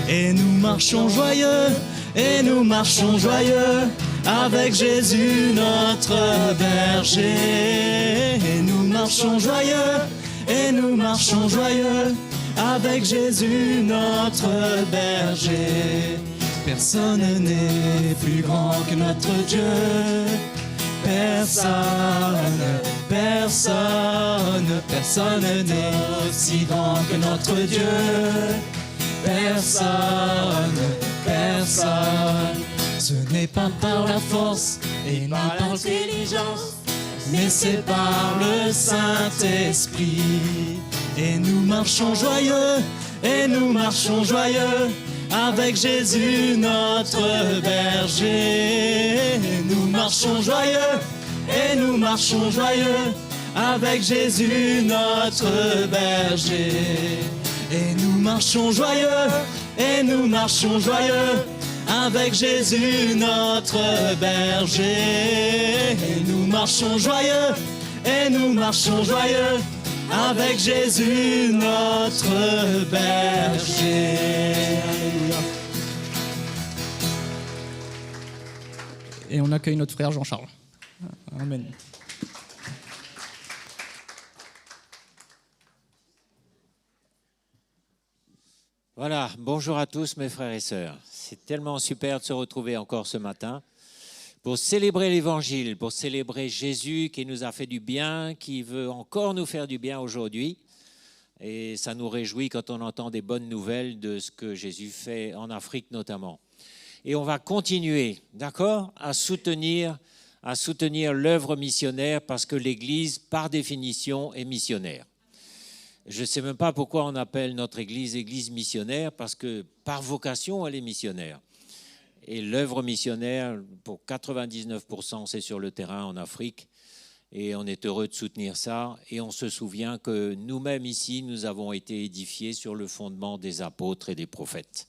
Et nous marchons joyeux, avec Jésus notre berger. Et nous marchons joyeux, avec Jésus notre berger. Personne n'est plus grand que notre Dieu. Personne n'est aussi grand que notre Dieu. Personne. Ce n'est pas par la force et ni par l'intelligence, mais c'est par le Saint-Esprit. Et nous marchons joyeux, avec Jésus notre berger. Et nous marchons joyeux, avec Jésus notre berger. Et nous marchons joyeux, avec Jésus notre berger. Et nous marchons joyeux, avec Jésus notre berger. Et on accueille notre frère Jean-Charles. Amen. Voilà, bonjour à tous mes frères et sœurs. C'est tellement super de se retrouver encore ce matin pour célébrer l'Évangile, pour célébrer Jésus qui nous a fait du bien, qui veut encore nous faire du bien aujourd'hui. Et ça nous réjouit quand on entend des bonnes nouvelles de ce que Jésus fait en Afrique notamment. Et on va continuer, d'accord, à soutenir l'œuvre missionnaire parce que l'Église, par définition, est missionnaire. Je ne sais même pas pourquoi on appelle notre Église Église missionnaire, parce que par vocation, elle est missionnaire. Et l'œuvre missionnaire, pour 99%, c'est sur le terrain en Afrique. Et on est heureux de soutenir ça. Et on se souvient que nous-mêmes ici, nous avons été édifiés sur le fondement des apôtres et des prophètes.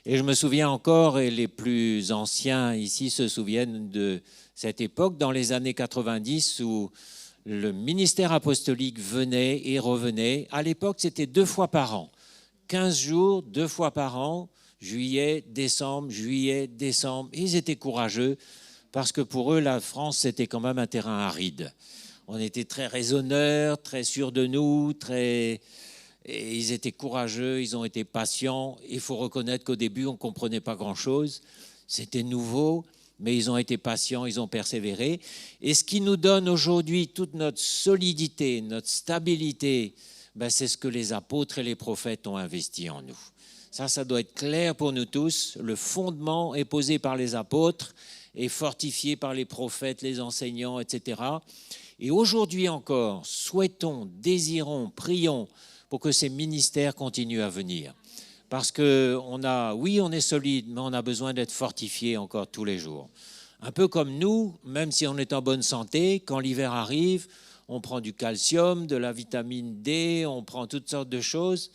Et je me souviens encore, et les plus anciens ici se souviennent de cette époque, dans les années 90, où le ministère apostolique venait et revenait. À l'époque, c'était 2 fois par an. 15 jours, 2 fois par an, juillet, décembre. Ils étaient courageux parce que pour eux, la France, c'était quand même un terrain aride. On était très raisonneurs, très sûrs de nous, et ils étaient courageux, ils ont été patients. Il faut reconnaître qu'au début, on ne comprenait pas grand-chose. C'était nouveau. Mais ils ont été patients, ils ont persévéré. Et ce qui nous donne aujourd'hui toute notre solidité, notre stabilité, c'est ce que les apôtres et les prophètes ont investi en nous. Ça doit être clair pour nous tous. Le fondement est posé par les apôtres et fortifié par les prophètes, les enseignants, etc. Et aujourd'hui encore, souhaitons, désirons, prions pour que ces ministères continuent à venir. Parce qu'on est solide, mais on a besoin d'être fortifié encore tous les jours. Un peu comme nous, même si on est en bonne santé, quand l'hiver arrive, on prend du calcium, de la vitamine D, on prend toutes sortes de choses.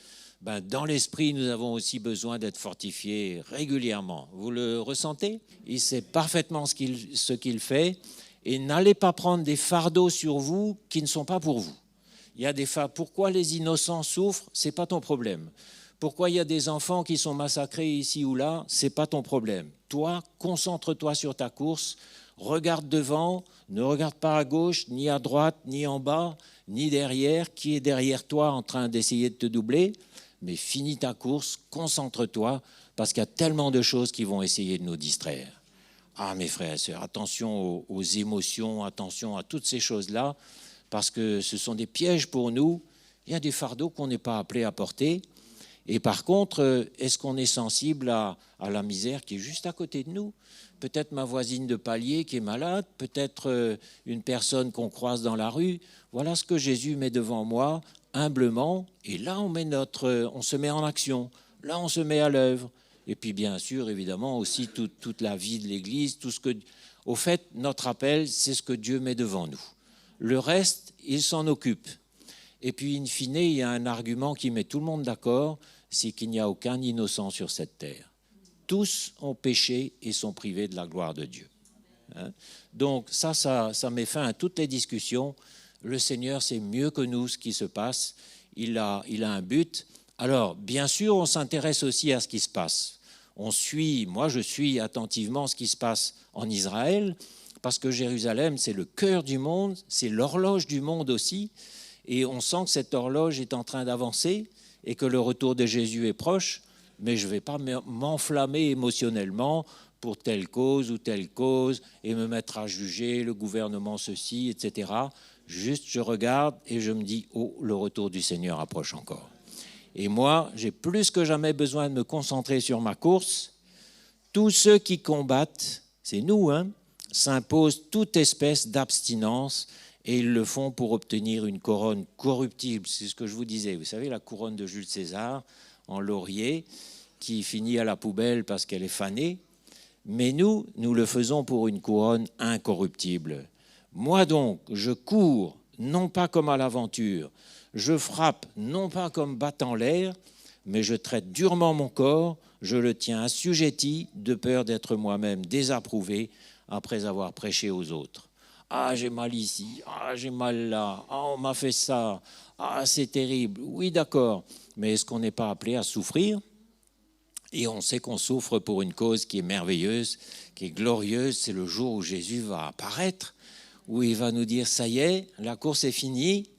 Dans l'esprit, nous avons aussi besoin d'être fortifiés régulièrement. Vous le ressentez? Il sait parfaitement ce qu'il fait. Et n'allez pas prendre des fardeaux sur vous qui ne sont pas pour vous. Il y a des Pourquoi les innocents souffrent? Ce n'est pas ton problème. Pourquoi il y a des enfants qui sont massacrés ici ou là? Ce n'est pas ton problème. Toi, concentre-toi sur ta course, regarde devant, ne regarde pas à gauche, ni à droite, ni en bas, ni derrière, qui est derrière toi en train d'essayer de te doubler, mais finis ta course, concentre-toi, parce qu'il y a tellement de choses qui vont essayer de nous distraire. Ah, mes frères et sœurs, attention aux émotions, attention à toutes ces choses-là, parce que ce sont des pièges pour nous. Il y a des fardeaux qu'on n'est pas appelé à porter. Et par contre, est-ce qu'on est sensible à la misère qui est juste à côté de nous? Peut-être ma voisine de palier qui est malade, peut-être une personne qu'on croise dans la rue. Voilà ce que Jésus met devant moi, humblement. Et là, on se met en action. Là, on se met à l'œuvre. Et puis, bien sûr, évidemment, aussi toute la vie de l'Église, au fait, notre appel, c'est ce que Dieu met devant nous. Le reste, il s'en occupe. Et puis, in fine, il y a un argument qui met tout le monde d'accord, c'est qu'il n'y a aucun innocent sur cette terre. Tous ont péché et sont privés de la gloire de Dieu. Donc ça met fin à toutes les discussions. Le Seigneur sait mieux que nous ce qui se passe. Il a un but. Alors, bien sûr, on s'intéresse aussi à ce qui se passe. Je suis attentivement ce qui se passe en Israël, parce que Jérusalem, c'est le cœur du monde, c'est l'horloge du monde aussi. Et on sent que cette horloge est en train d'avancer et que le retour de Jésus est proche, mais je ne vais pas m'enflammer émotionnellement pour telle cause ou telle cause et me mettre à juger le gouvernement ceci, etc. Juste, je regarde et je me dis, oh, le retour du Seigneur approche encore. Et moi, j'ai plus que jamais besoin de me concentrer sur ma course. Tous ceux qui combattent, c'est nous, s'imposent toute espèce d'abstinence. Et ils le font pour obtenir une couronne corruptible. C'est ce que je vous disais. Vous savez, la couronne de Jules César en laurier qui finit à la poubelle parce qu'elle est fanée. Mais nous le faisons pour une couronne incorruptible. Moi donc, je cours, non pas comme à l'aventure. Je frappe, non pas comme battant l'air, mais je traite durement mon corps. Je le tiens assujetti de peur d'être moi-même désapprouvé après avoir prêché aux autres. Ah, j'ai mal ici, ah, j'ai mal là, ah, on m'a fait ça, ah, c'est terrible. Oui, d'accord, mais est-ce qu'on n'est pas appelé à souffrir? Et on sait qu'on souffre pour une cause qui est merveilleuse, qui est glorieuse. C'est le jour où Jésus va apparaître, où il va nous dire, ça y est, la course est finie.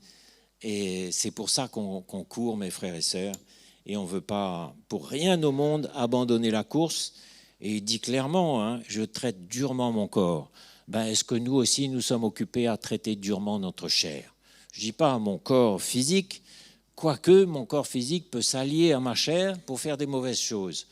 Et c'est pour ça qu'on court, mes frères et sœurs. et on ne veut pas, pour rien au monde, abandonner la course. Et il dit clairement, hein, je traite durement mon corps. Est-ce que nous aussi, nous sommes occupés à traiter durement notre chair? Je ne dis pas mon corps physique, quoique mon corps physique peut s'allier à ma chair pour faire des mauvaises choses.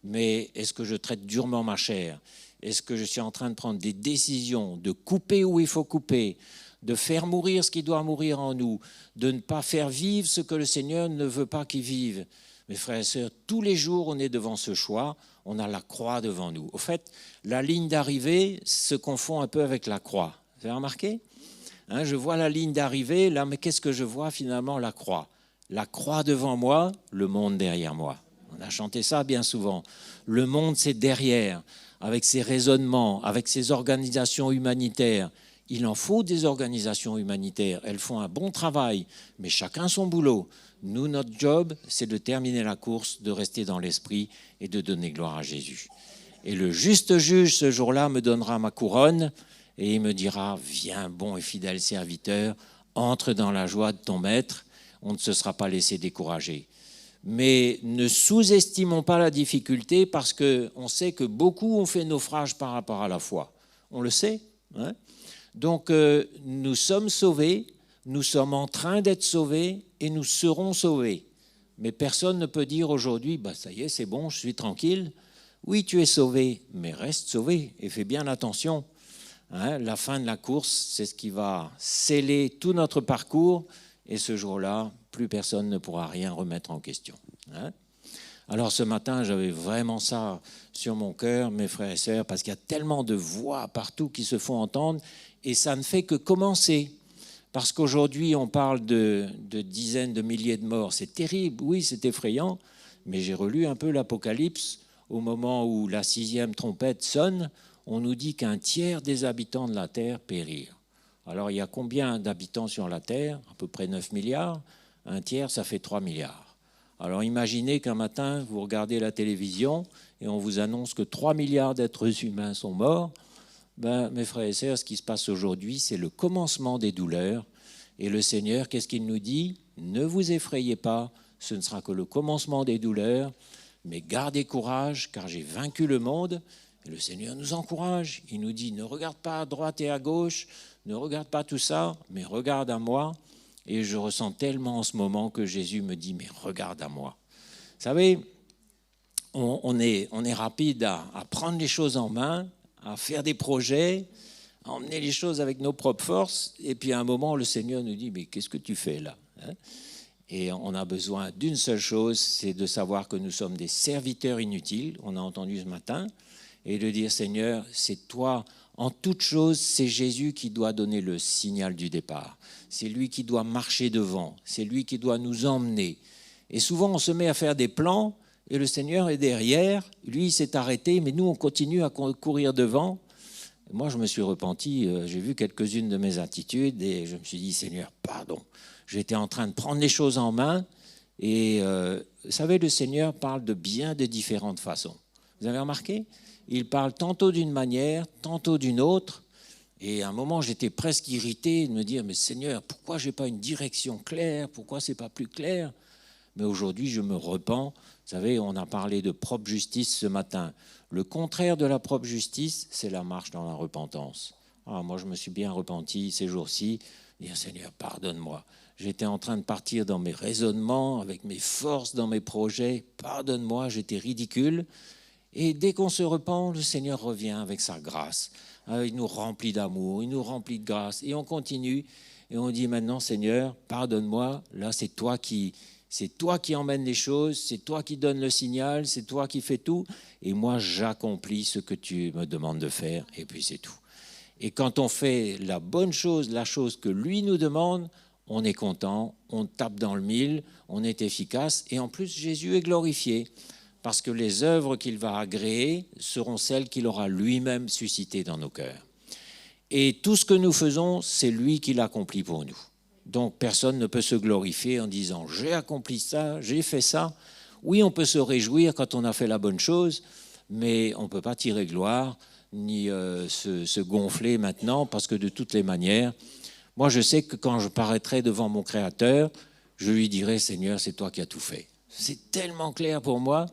Mais est-ce que je traite durement ma chair? Est-ce que je suis en train de prendre des décisions, de couper où il faut couper, de faire mourir ce qui doit mourir en nous, de ne pas faire vivre ce que le Seigneur ne veut pas qu'il vive? Mes frères et sœurs, tous les jours, on est devant ce choix, on a la croix devant nous. Au fait, la ligne d'arrivée se confond un peu avec la croix. Vous avez remarqué? Je vois la ligne d'arrivée, là, mais qu'est-ce que je vois finalement? La croix. La croix devant moi, le monde derrière moi. On a chanté ça bien souvent. Le monde, c'est derrière, avec ses raisonnements, avec ses organisations humanitaires. Il en faut des organisations humanitaires. Elles font un bon travail, mais chacun son boulot. Nous, notre job, c'est de terminer la course, de rester dans l'esprit et de donner gloire à Jésus. Et le juste juge, ce jour-là, me donnera ma couronne et il me dira, viens, bon et fidèle serviteur, entre dans la joie de ton maître. On ne se sera pas laissé décourager. Mais ne sous-estimons pas la difficulté parce qu'on sait que beaucoup ont fait naufrage par rapport à la foi. On le sait. Donc, nous sommes sauvés, nous sommes en train d'être sauvés et nous serons sauvés. Mais personne ne peut dire aujourd'hui, ça y est, c'est bon, je suis tranquille. Oui, tu es sauvé, mais reste sauvé et fais bien attention. La fin de la course, c'est ce qui va sceller tout notre parcours. Et ce jour-là, plus personne ne pourra rien remettre en question. Alors ce matin, j'avais vraiment ça sur mon cœur, mes frères et sœurs, parce qu'il y a tellement de voix partout qui se font entendre, et ça ne fait que commencer. Parce qu'aujourd'hui, on parle de dizaines de milliers de morts. C'est terrible, oui, c'est effrayant, mais j'ai relu un peu l'Apocalypse. Au moment où la 6e trompette sonne, on nous dit qu'un tiers des habitants de la terre périrent. Alors, il y a combien d'habitants sur la Terre? À peu près 9 milliards. Un tiers, ça fait 3 milliards. Alors, imaginez qu'un matin, vous regardez la télévision et on vous annonce que 3 milliards d'êtres humains sont morts. Mes frères et sœurs, ce qui se passe aujourd'hui, c'est le commencement des douleurs. Et le Seigneur, qu'est-ce qu'il nous dit? Ne vous effrayez pas, ce ne sera que le commencement des douleurs, mais gardez courage, car j'ai vaincu le monde. Et le Seigneur nous encourage. Il nous dit, ne regarde pas à droite et à gauche, ne regarde pas tout ça, mais regarde à moi. Et je ressens tellement en ce moment que Jésus me dit, mais regarde à moi. Vous savez, on est rapide à prendre les choses en main, à faire des projets, à emmener les choses avec nos propres forces. Et puis à un moment, le Seigneur nous dit, mais qu'est-ce que tu fais là? Et on a besoin d'une seule chose, c'est de savoir que nous sommes des serviteurs inutiles, on a entendu ce matin, et de dire, Seigneur, c'est toi. En toute chose, c'est Jésus qui doit donner le signal du départ. C'est lui qui doit marcher devant. C'est lui qui doit nous emmener. Et souvent, on se met à faire des plans et le Seigneur est derrière. Lui, il s'est arrêté, mais nous, on continue à courir devant. Moi, je me suis repenti. J'ai vu quelques-unes de mes attitudes et je me suis dit, Seigneur, pardon. J'étais en train de prendre les choses en main. Et vous savez, le Seigneur parle de bien de différentes façons. Vous avez remarqué ? Il parle tantôt d'une manière, tantôt d'une autre. Et à un moment, j'étais presque irrité de me dire, mais Seigneur, pourquoi je n'ai pas une direction claire? Pourquoi ce n'est pas plus clair? Mais aujourd'hui, je me repens. Vous savez, on a parlé de propre justice ce matin. Le contraire de la propre justice, c'est la marche dans la repentance. Moi, je me suis bien repenti ces jours-ci. Dire, Seigneur, pardonne-moi. J'étais en train de partir dans mes raisonnements, avec mes forces, dans mes projets. Pardonne-moi, j'étais ridicule. Et dès qu'on se repent, le Seigneur revient avec sa grâce. Il nous remplit d'amour, il nous remplit de grâce. Et on continue et on dit maintenant, Seigneur, pardonne-moi. Là, c'est toi qui emmènes les choses, c'est toi qui donnes le signal, c'est toi qui fais tout. Et moi, j'accomplis ce que tu me demandes de faire. Et puis c'est tout. Et quand on fait la bonne chose, la chose que lui nous demande, on est content, on tape dans le mille, on est efficace. Et en plus, Jésus est glorifié. Parce que les œuvres qu'il va agréer seront celles qu'il aura lui-même suscitées dans nos cœurs. Et tout ce que nous faisons, c'est lui qui l'accomplit pour nous. Donc personne ne peut se glorifier en disant « j'ai accompli ça, j'ai fait ça ». Oui, on peut se réjouir quand on a fait la bonne chose, mais on ne peut pas tirer gloire ni se gonfler maintenant, parce que de toutes les manières, moi je sais que quand je paraîtrai devant mon Créateur, je lui dirai « Seigneur, c'est toi qui as tout fait ». C'est tellement clair pour moi.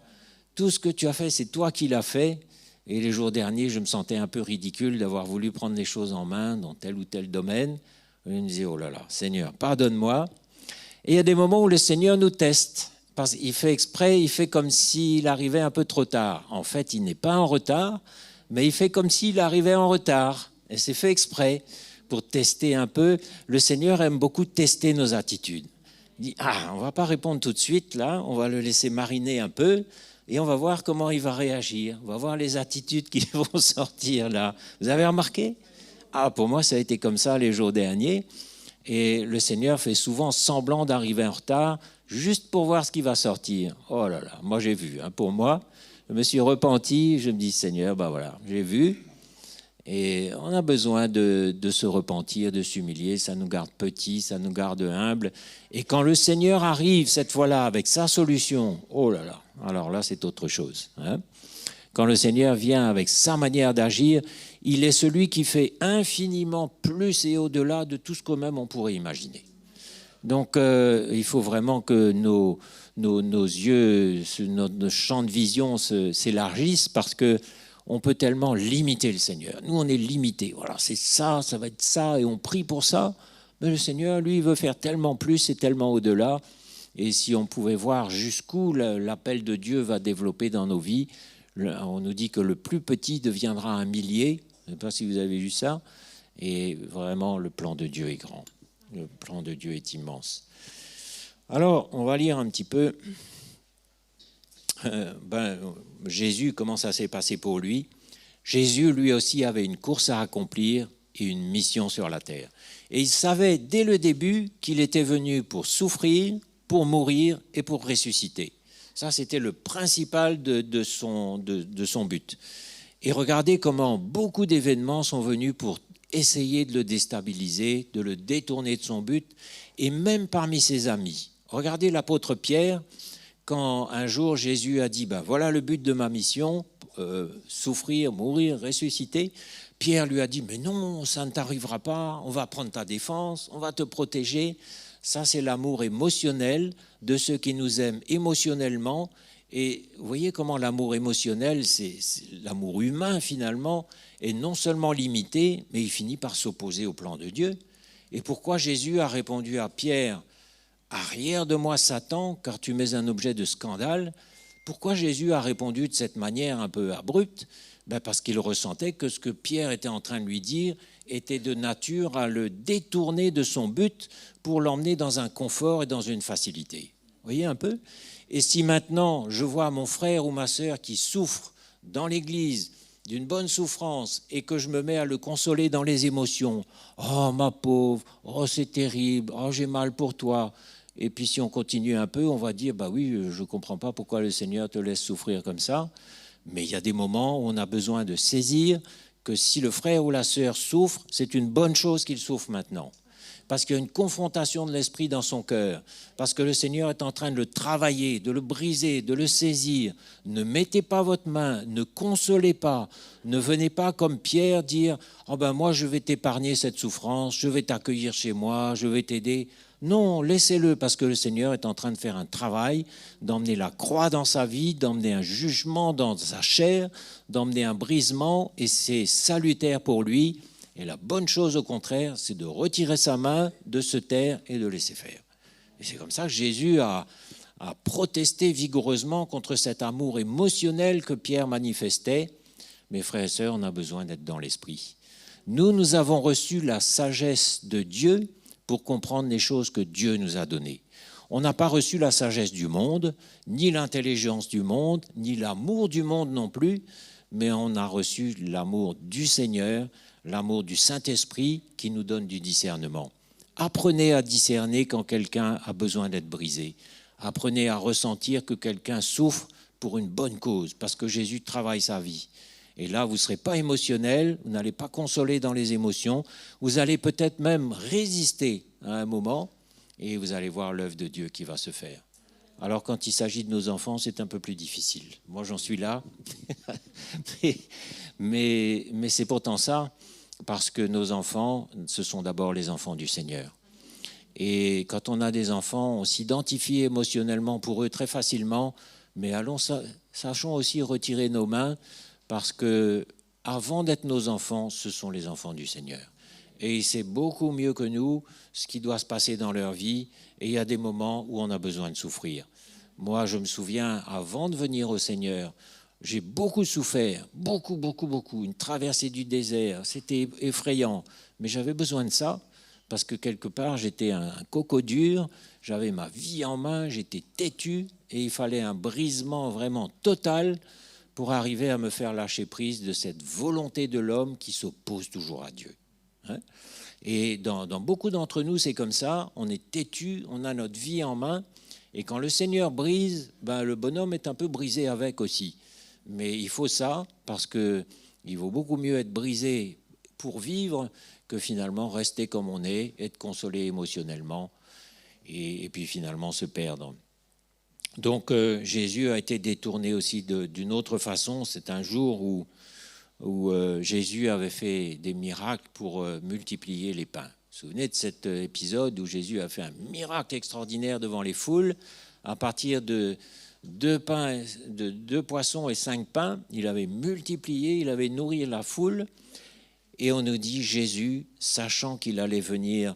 Tout ce que tu as fait, c'est toi qui l'as fait. Et les jours derniers, je me sentais un peu ridicule d'avoir voulu prendre les choses en main dans tel ou tel domaine. Je me disais, oh là là, Seigneur, pardonne-moi. Et il y a des moments où le Seigneur nous teste. Parce qu'il fait exprès, il fait comme s'il arrivait un peu trop tard. En fait, il n'est pas en retard, mais il fait comme s'il arrivait en retard. Et c'est fait exprès pour tester un peu. Le Seigneur aime beaucoup tester nos attitudes. Il dit, on ne va pas répondre tout de suite, là, on va le laisser mariner un peu. Et on va voir comment il va réagir. On va voir les attitudes qui vont sortir là. Vous avez remarqué ? Pour moi, ça a été comme ça les jours derniers. Et le Seigneur fait souvent semblant d'arriver en retard, juste pour voir ce qui va sortir. Oh là là, moi j'ai vu. Pour moi, je me suis repenti. Je me dis, Seigneur, voilà, j'ai vu. Et on a besoin de se repentir, de s'humilier. Ça nous garde petits, ça nous garde humbles. Et quand le Seigneur arrive cette fois-là avec sa solution, oh là là, alors là c'est autre chose. Quand le Seigneur vient avec sa manière d'agir, il est celui qui fait infiniment plus et au-delà de tout ce que même on pourrait imaginer. Donc il faut vraiment que nos yeux, notre champ de vision s'élargissent parce que on peut tellement limiter le Seigneur. Nous, on est limité. Voilà, c'est ça, ça va être ça, et on prie pour ça. Mais le Seigneur, lui, il veut faire tellement plus et tellement au-delà. Et si on pouvait voir jusqu'où l'appel de Dieu va développer dans nos vies, on nous dit que le plus petit deviendra un millier. Je ne sais pas si vous avez vu ça. Et vraiment, le plan de Dieu est grand. Le plan de Dieu est immense. Alors, on va lire un petit peu... Jésus, comment ça s'est passé pour lui? Jésus, lui aussi, avait une course à accomplir et une mission sur la terre. Et il savait dès le début qu'il était venu pour souffrir, pour mourir et pour ressusciter. Ça, c'était le principal de son but. Et regardez comment beaucoup d'événements sont venus pour essayer de le déstabiliser, de le détourner de son but, et même parmi ses amis. Regardez l'apôtre Pierre. Quand un jour Jésus a dit, voilà le but de ma mission, souffrir, mourir, ressusciter, Pierre lui a dit, mais non, ça ne t'arrivera pas, on va prendre ta défense, on va te protéger. Ça, c'est l'amour émotionnel de ceux qui nous aiment émotionnellement. Et vous voyez comment l'amour émotionnel, c'est l'amour humain finalement, est non seulement limité, mais il finit par s'opposer au plan de Dieu. Et pourquoi Jésus a répondu à Pierre, arrière de moi, Satan, car tu m'es un objet de scandale. Pourquoi Jésus a répondu de cette manière un peu abrupte? Parce qu'il ressentait que ce que Pierre était en train de lui dire était de nature à le détourner de son but pour l'emmener dans un confort et dans une facilité. Vous voyez un peu? Et si maintenant je vois mon frère ou ma sœur qui souffre dans l'église d'une bonne souffrance et que je me mets à le consoler dans les émotions, « Oh ma pauvre, oh c'est terrible, oh j'ai mal pour toi », et puis si on continue un peu, on va dire, oui, je ne comprends pas pourquoi le Seigneur te laisse souffrir comme ça. Mais il y a des moments où on a besoin de saisir que si le frère ou la sœur souffre, c'est une bonne chose qu'il souffre maintenant. Parce qu'il y a une confrontation de l'esprit dans son cœur. Parce que le Seigneur est en train de le travailler, de le briser, de le saisir. Ne mettez pas votre main, ne consolez pas. Ne venez pas comme Pierre dire, moi je vais t'épargner cette souffrance, je vais t'accueillir chez moi, je vais t'aider. Non, laissez-le parce que le Seigneur est en train de faire un travail, d'emmener la croix dans sa vie, d'emmener un jugement dans sa chair, d'emmener un brisement, et c'est salutaire pour lui. Et la bonne chose au contraire, c'est de retirer sa main, de se taire et de laisser faire. Et c'est comme ça que Jésus a protesté vigoureusement contre cet amour émotionnel que Pierre manifestait. Mes frères et sœurs, on a besoin d'être dans l'esprit. Nous avons reçu la sagesse de Dieu pour comprendre les choses que Dieu nous a données. On n'a pas reçu la sagesse du monde, ni l'intelligence du monde, ni l'amour du monde non plus, mais on a reçu l'amour du Seigneur, l'amour du Saint-Esprit qui nous donne du discernement. Apprenez à discerner quand quelqu'un a besoin d'être brisé. Apprenez à ressentir que quelqu'un souffre pour une bonne cause, parce que Jésus travaille sa vie. Et là, vous ne serez pas émotionnel, vous n'allez pas consoler dans les émotions, vous allez peut-être même résister à un moment, et vous allez voir l'œuvre de Dieu qui va se faire. Alors quand il s'agit de nos enfants, c'est un peu plus difficile. Moi, j'en suis là, mais c'est pourtant ça, parce que nos enfants, ce sont d'abord les enfants du Seigneur. Et quand on a des enfants, on s'identifie émotionnellement pour eux très facilement, mais sachons aussi retirer nos mains, parce que avant d'être nos enfants, ce sont les enfants du Seigneur. Et il sait beaucoup mieux que nous ce qui doit se passer dans leur vie, et il y a des moments où on a besoin de souffrir. Moi, je me souviens, avant de venir au Seigneur, j'ai beaucoup souffert, beaucoup. Une traversée du désert, c'était effrayant, mais j'avais besoin de ça, parce que quelque part, j'étais un coco dur, j'avais ma vie en main, j'étais têtu, et il fallait un brisement vraiment total pour arriver à me faire lâcher prise de cette volonté de l'homme qui s'oppose toujours à Dieu. Et dans beaucoup d'entre nous, c'est comme ça, on est têtu, on a notre vie en main, et quand le Seigneur brise, le bonhomme est un peu brisé avec aussi. Mais il faut ça, parce qu'il vaut beaucoup mieux être brisé pour vivre que finalement rester comme on est, être consolé émotionnellement, et puis finalement se perdre. Donc Jésus a été détourné aussi d'une autre façon. C'est un jour où Jésus avait fait des miracles pour multiplier les pains. Vous vous souvenez de cet épisode où Jésus a fait un miracle extraordinaire devant les foules. À partir de 2 poissons et 5 pains, il avait multiplié, il avait nourri la foule. Et on nous dit Jésus, sachant qu'ils allaient venir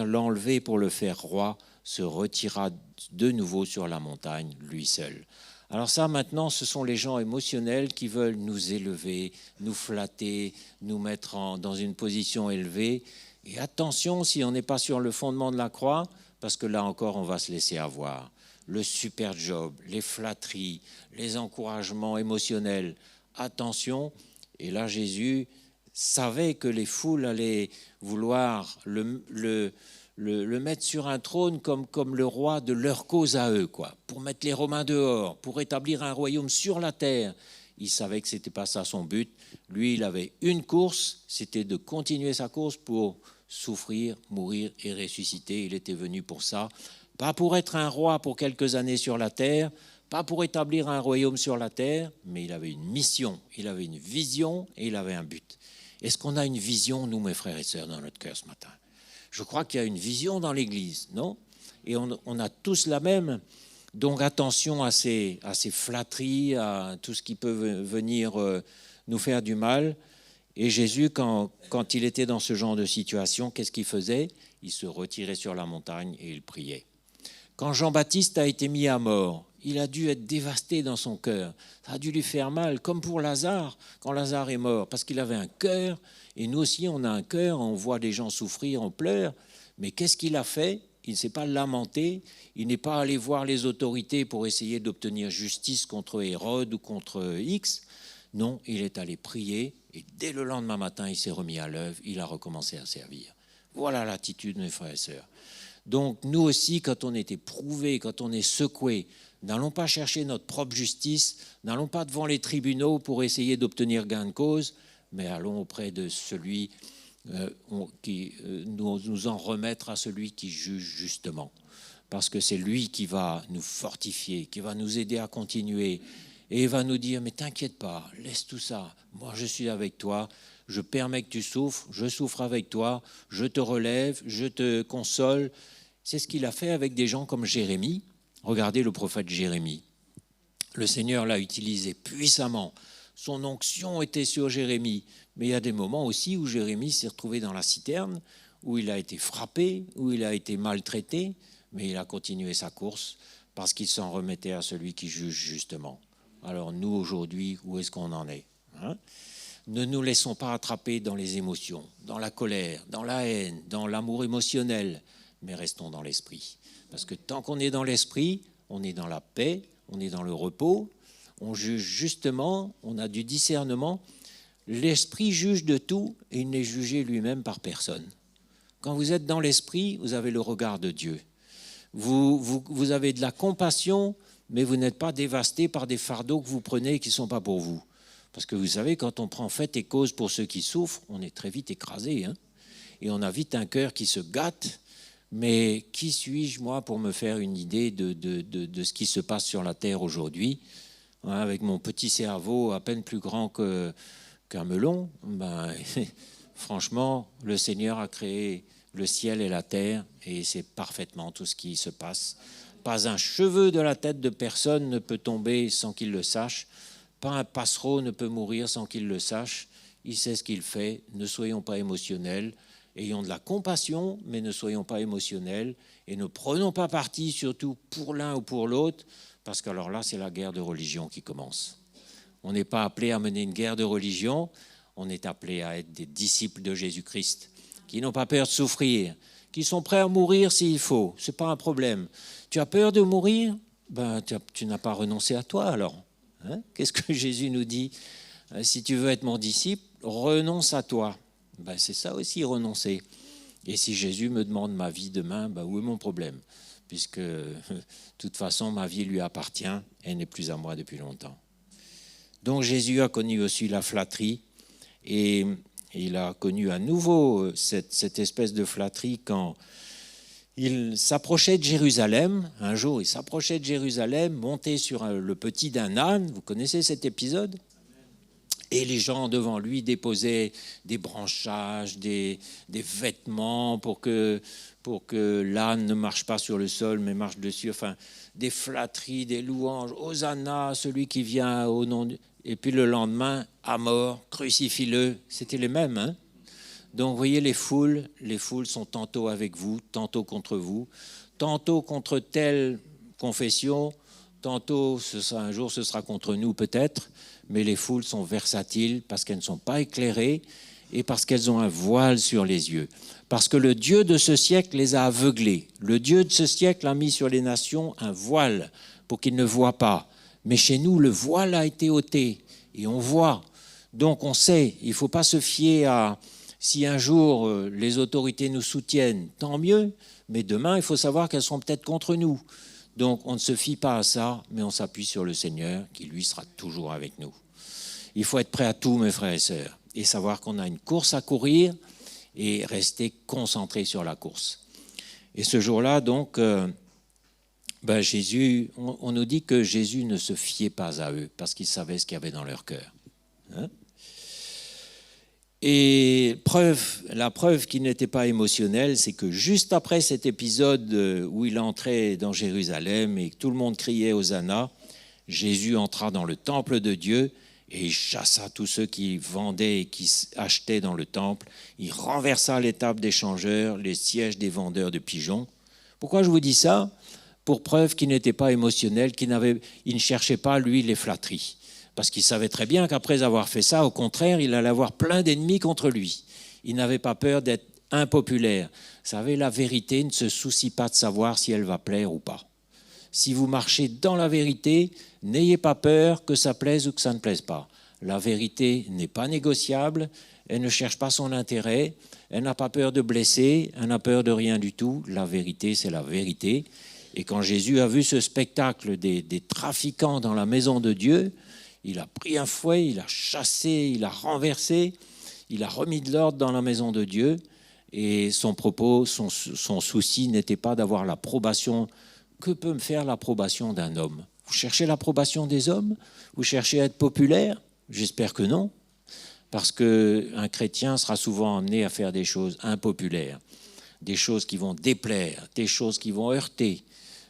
l'enlever pour le faire roi, se retira de nouveau sur la montagne, lui seul. Alors ça, maintenant, ce sont les gens émotionnels qui veulent nous élever, nous flatter, nous mettre dans une position élevée. Et attention, si on n'est pas sur le fondement de la croix, parce que là encore, on va se laisser avoir. Le super job, les flatteries, les encouragements émotionnels. Attention, et là, Jésus savait que les foules allaient vouloir le mettre sur un trône comme le roi de leur cause à eux, quoi, pour mettre les Romains dehors, pour établir un royaume sur la terre. Il savait que ce n'était pas ça son but. Lui, il avait une course, c'était de continuer sa course pour souffrir, mourir et ressusciter. Il était venu pour ça, pas pour être un roi pour quelques années sur la terre, pas pour établir un royaume sur la terre, mais il avait une mission, il avait une vision et il avait un but. Est-ce qu'on a une vision, nous, mes frères et sœurs, dans notre cœur ce matin ? Je crois qu'il y a une vision dans l'Église, non ? Et on a tous la même. Donc attention à ces flatteries, à tout ce qui peut venir nous faire du mal. Et Jésus, quand il était dans ce genre de situation, qu'est-ce qu'il faisait ? Il se retirait sur la montagne et il priait. Quand Jean-Baptiste a été mis à mort, il a dû être dévasté dans son cœur. Ça a dû lui faire mal, comme pour Lazare, quand Lazare est mort, parce qu'il avait un cœur. Et nous aussi, on a un cœur, on voit des gens souffrir, on pleure. Mais qu'est-ce qu'il a fait ? Il ne s'est pas lamenté, il n'est pas allé voir les autorités pour essayer d'obtenir justice contre Hérode ou contre X. Non, il est allé prier et dès le lendemain matin, il s'est remis à l'œuvre, il a recommencé à servir. Voilà l'attitude, mes frères et sœurs. Donc nous aussi, quand on est éprouvé, quand on est secoué, n'allons pas chercher notre propre justice, n'allons pas devant les tribunaux pour essayer d'obtenir gain de cause, mais allons auprès de celui nous en remettre à celui qui juge justement. Parce que c'est lui qui va nous fortifier, qui va nous aider à continuer. Et il va nous dire, mais t'inquiète pas, laisse tout ça. Moi, je suis avec toi. Je permets que tu souffres. Je souffre avec toi. Je te relève. Je te console. C'est ce qu'il a fait avec des gens comme Jérémie. Regardez le prophète Jérémie. Le Seigneur l'a utilisé puissamment. Son onction était sur Jérémie. Mais il y a des moments aussi où Jérémie s'est retrouvé dans la citerne, où il a été frappé, où il a été maltraité, mais il a continué sa course parce qu'il s'en remettait à celui qui juge justement. Alors nous, aujourd'hui, où est-ce qu'on en est ? Ne nous laissons pas attraper dans les émotions, dans la colère, dans la haine, dans l'amour émotionnel, mais restons dans l'esprit. Parce que tant qu'on est dans l'esprit, on est dans la paix, on est dans le repos, on juge justement, on a du discernement. L'esprit juge de tout et il n'est jugé lui-même par personne. Quand vous êtes dans l'esprit, vous avez le regard de Dieu. Vous avez de la compassion, mais vous n'êtes pas dévasté par des fardeaux que vous prenez qui ne sont pas pour vous. Parce que vous savez, quand on prend fait et cause pour ceux qui souffrent, on est très vite écrasé. Et on a vite un cœur qui se gâte. Mais qui suis-je, moi, pour me faire une idée de ce qui se passe sur la terre aujourd'hui ? Avec mon petit cerveau à peine plus grand qu'un melon, franchement, le Seigneur a créé le ciel et la terre, et c'est parfaitement tout ce qui se passe. Pas un cheveu de la tête de personne ne peut tomber sans qu'il le sache. Pas un passereau ne peut mourir sans qu'il le sache. Il sait ce qu'il fait. Ne soyons pas émotionnels. Ayons de la compassion, mais ne soyons pas émotionnels. Et ne prenons pas parti, surtout pour l'un ou pour l'autre, parce qu'alors là, c'est la guerre de religion qui commence. On n'est pas appelé à mener une guerre de religion. On est appelé à être des disciples de Jésus-Christ, qui n'ont pas peur de souffrir, qui sont prêts à mourir s'il faut. Ce n'est pas un problème. Tu as peur de mourir? Tu n'as pas renoncé à toi alors. Hein? Qu'est-ce que Jésus nous dit? Si tu veux être mon disciple, renonce à toi. C'est ça aussi, renoncer. Et si Jésus me demande ma vie demain, où est mon problème? Puisque, de toute façon, ma vie lui appartient, elle n'est plus à moi depuis longtemps. Donc Jésus a connu aussi la flatterie, et il a connu à nouveau cette espèce de flatterie quand il s'approchait de Jérusalem. Un jour, il s'approchait de Jérusalem, monté sur le petit d'un âne. Vous connaissez cet épisode? Et les gens devant lui déposaient des branchages, des vêtements pour que l'âne ne marche pas sur le sol, mais marche dessus. Enfin, des flatteries, des louanges. Hosanna, celui qui vient au nom de... Et puis le lendemain, à mort, crucifie-le. C'était les mêmes, hein? Donc, vous voyez, les foules sont tantôt avec vous, tantôt contre vous, tantôt contre telle confession, tantôt, un jour, ce sera contre nous peut-être, mais les foules sont versatiles parce qu'elles ne sont pas éclairées et parce qu'elles ont un voile sur les yeux. Parce que le Dieu de ce siècle les a aveuglés. Le Dieu de ce siècle a mis sur les nations un voile pour qu'ils ne voient pas. Mais chez nous, le voile a été ôté et on voit. Donc, on sait, il ne faut pas se fier à... Si un jour les autorités nous soutiennent, tant mieux, mais demain, il faut savoir qu'elles seront peut-être contre nous. Donc, on ne se fie pas à ça, mais on s'appuie sur le Seigneur qui, lui, sera toujours avec nous. Il faut être prêt à tout, mes frères et sœurs, et savoir qu'on a une course à courir et rester concentré sur la course. Et ce jour-là, donc, Jésus, on nous dit que Jésus ne se fiait pas à eux parce qu'il savait ce qu'il y avait dans leur cœur. Hein? Et la preuve qu'il n'était pas émotionnel, c'est que juste après cet épisode où il entrait dans Jérusalem et que tout le monde criait Hosanna, Jésus entra dans le temple de Dieu et il chassa tous ceux qui vendaient et qui achetaient dans le temple. Il renversa les tables des changeurs, les sièges des vendeurs de pigeons. Pourquoi je vous dis ça? Pour preuve qu'il n'était pas émotionnel, il ne cherchait pas, lui, les flatteries. Parce qu'il savait très bien qu'après avoir fait ça, au contraire, il allait avoir plein d'ennemis contre lui. Il n'avait pas peur d'être impopulaire. Vous savez, la vérité ne se soucie pas de savoir si elle va plaire ou pas. Si vous marchez dans la vérité, n'ayez pas peur que ça plaise ou que ça ne plaise pas. La vérité n'est pas négociable, elle ne cherche pas son intérêt, elle n'a pas peur de blesser, elle n'a peur de rien du tout. La vérité, c'est la vérité. Et quand Jésus a vu ce spectacle des trafiquants dans la maison de Dieu, il a pris un fouet, il a chassé, il a renversé, il a remis de l'ordre dans la maison de Dieu. Et son propos, son souci n'était pas d'avoir l'approbation. Que peut me faire l'approbation d'un homme? Vous cherchez l'approbation des hommes? Vous cherchez à être populaire? J'espère que non. Parce qu'un chrétien sera souvent amené à faire des choses impopulaires, des choses qui vont déplaire, des choses qui vont heurter.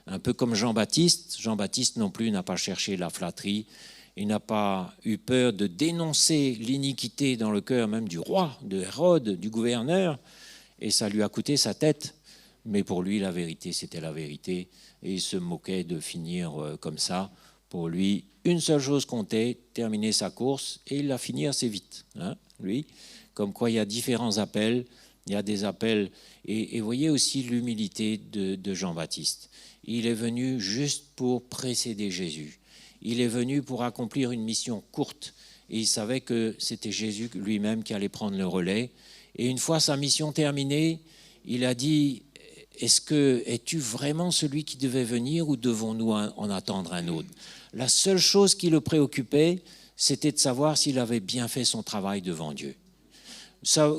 Un peu comme Jean-Baptiste. Jean-Baptiste non plus n'a pas cherché la flatterie. Il n'a pas eu peur de dénoncer l'iniquité dans le cœur même du roi, de Hérode, du gouverneur, et ça lui a coûté sa tête. Mais pour lui, la vérité, c'était la vérité, et il se moquait de finir comme ça. Pour lui, une seule chose comptait, terminer sa course, et il l'a fini assez vite, hein, lui. Comme quoi, il y a différents appels, il y a des appels, et voyez aussi l'humilité de Jean-Baptiste. Il est venu juste pour précéder Jésus. Il est venu pour accomplir une mission courte et il savait que c'était Jésus lui-même qui allait prendre le relais. Et une fois sa mission terminée, il a dit « Es-tu vraiment celui qui devait venir ou devons-nous en attendre un autre ?» La seule chose qui le préoccupait, c'était de savoir s'il avait bien fait son travail devant Dieu.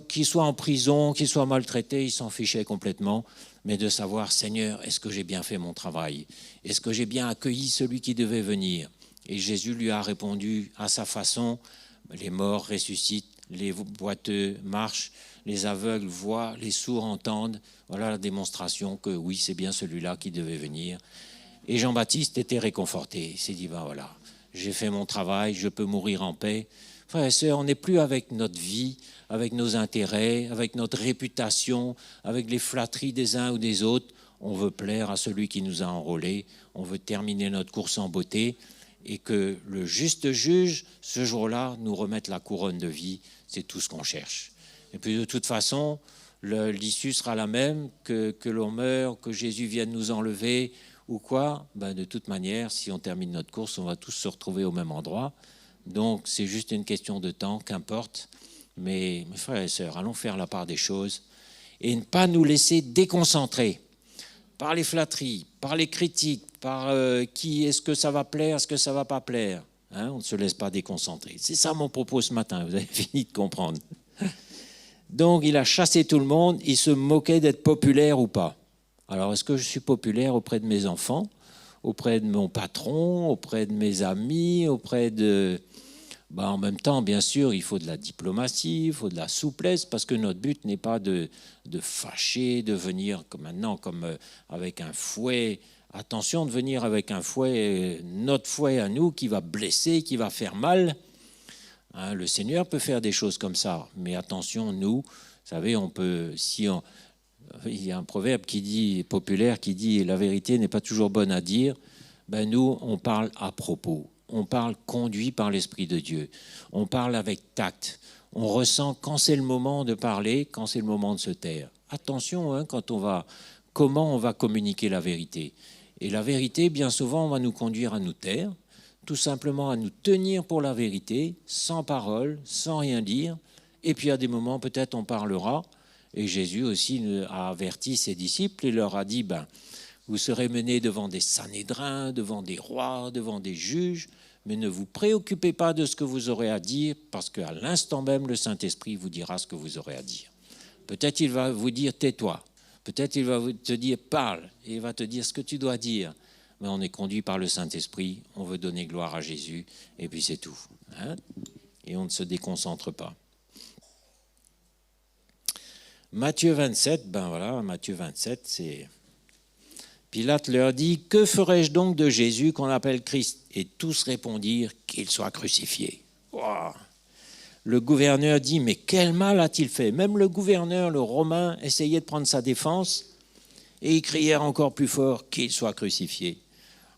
Qu'il soit en prison, qu'il soit maltraité, il s'en fichait complètement. Mais de savoir, Seigneur, est-ce que j'ai bien fait mon travail? Est-ce que j'ai bien accueilli celui qui devait venir? Et Jésus lui a répondu à sa façon, les morts ressuscitent, les boiteux marchent, les aveugles voient, les sourds entendent. Voilà la démonstration que oui, c'est bien celui-là qui devait venir. Et Jean-Baptiste était réconforté. Il s'est dit, ben voilà, j'ai fait mon travail, je peux mourir en paix. Frères et sœurs, on n'est plus avec notre vie, avec nos intérêts, avec notre réputation, avec les flatteries des uns ou des autres. On veut plaire à celui qui nous a enrôlés, on veut terminer notre course en beauté et que le juste juge, ce jour-là, nous remette la couronne de vie. C'est tout ce qu'on cherche. Et puis de toute façon, l'issue sera la même, que l'on meure, que Jésus vienne nous enlever ou quoi. Ben, de toute manière, si on termine notre course, on va tous se retrouver au même endroit. Donc c'est juste une question de temps, qu'importe. Mais mes frères et sœurs, allons faire la part des choses et ne pas nous laisser déconcentrer par les flatteries, par les critiques, par qui est-ce que ça va plaire, est-ce que ça ne va pas plaire. On ne se laisse pas déconcentrer. C'est ça mon propos ce matin, vous avez fini de comprendre. Donc il a chassé tout le monde, il se moquait d'être populaire ou pas. Alors est-ce que je suis populaire auprès de mes enfants, auprès de mon patron, auprès de mes amis, auprès de... en même temps, bien sûr, il faut de la diplomatie, il faut de la souplesse, parce que notre but n'est pas de fâcher, de venir comme maintenant comme avec un fouet. Attention de venir avec un fouet, notre fouet à nous, qui va blesser, qui va faire mal. Le Seigneur peut faire des choses comme ça, mais attention, nous, vous savez, on peut, il y a un proverbe qui dit, populaire qui dit « la vérité n'est pas toujours bonne à dire », nous, on parle à propos. On parle conduit par l'Esprit de Dieu. On parle avec tact. On ressent quand c'est le moment de parler, quand c'est le moment de se taire. Attention, comment on va communiquer la vérité. Et la vérité, bien souvent, va nous conduire à nous taire, tout simplement à nous tenir pour la vérité, sans parole, sans rien dire. Et puis à des moments, peut-être on parlera. Et Jésus aussi a averti ses disciples et leur a dit, vous serez menés devant des Sanhédrins, devant des rois, devant des juges, mais ne vous préoccupez pas de ce que vous aurez à dire, parce qu'à l'instant même, le Saint-Esprit vous dira ce que vous aurez à dire. Peut-être il va vous dire, tais-toi. Peut-être il va te dire, parle, et il va te dire ce que tu dois dire. Mais on est conduit par le Saint-Esprit, on veut donner gloire à Jésus, et puis c'est tout. Et on ne se déconcentre pas. Matthieu 27, Matthieu 27, c'est... Pilate leur dit, « Que ferai-je donc de Jésus qu'on appelle Christ ?» Et tous répondirent, « Qu'il soit crucifié. » Wow. Le gouverneur dit, « Mais quel mal a-t-il fait ?» Même le gouverneur, le Romain, essayait de prendre sa défense et il criait encore plus fort, « Qu'il soit crucifié. »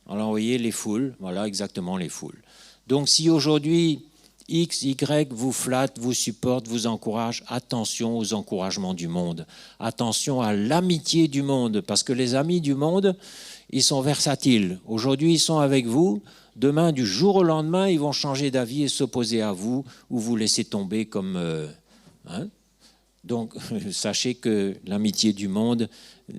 Alors vous voyez les foules, voilà exactement les foules. Donc si aujourd'hui X, Y vous flatte, vous supporte, vous encourage, attention aux encouragements du monde. Attention à l'amitié du monde, parce que les amis du monde, ils sont versatiles. Aujourd'hui, ils sont avec vous. Demain, du jour au lendemain, ils vont changer d'avis et s'opposer à vous ou vous laisser tomber comme... Donc, sachez que l'amitié du monde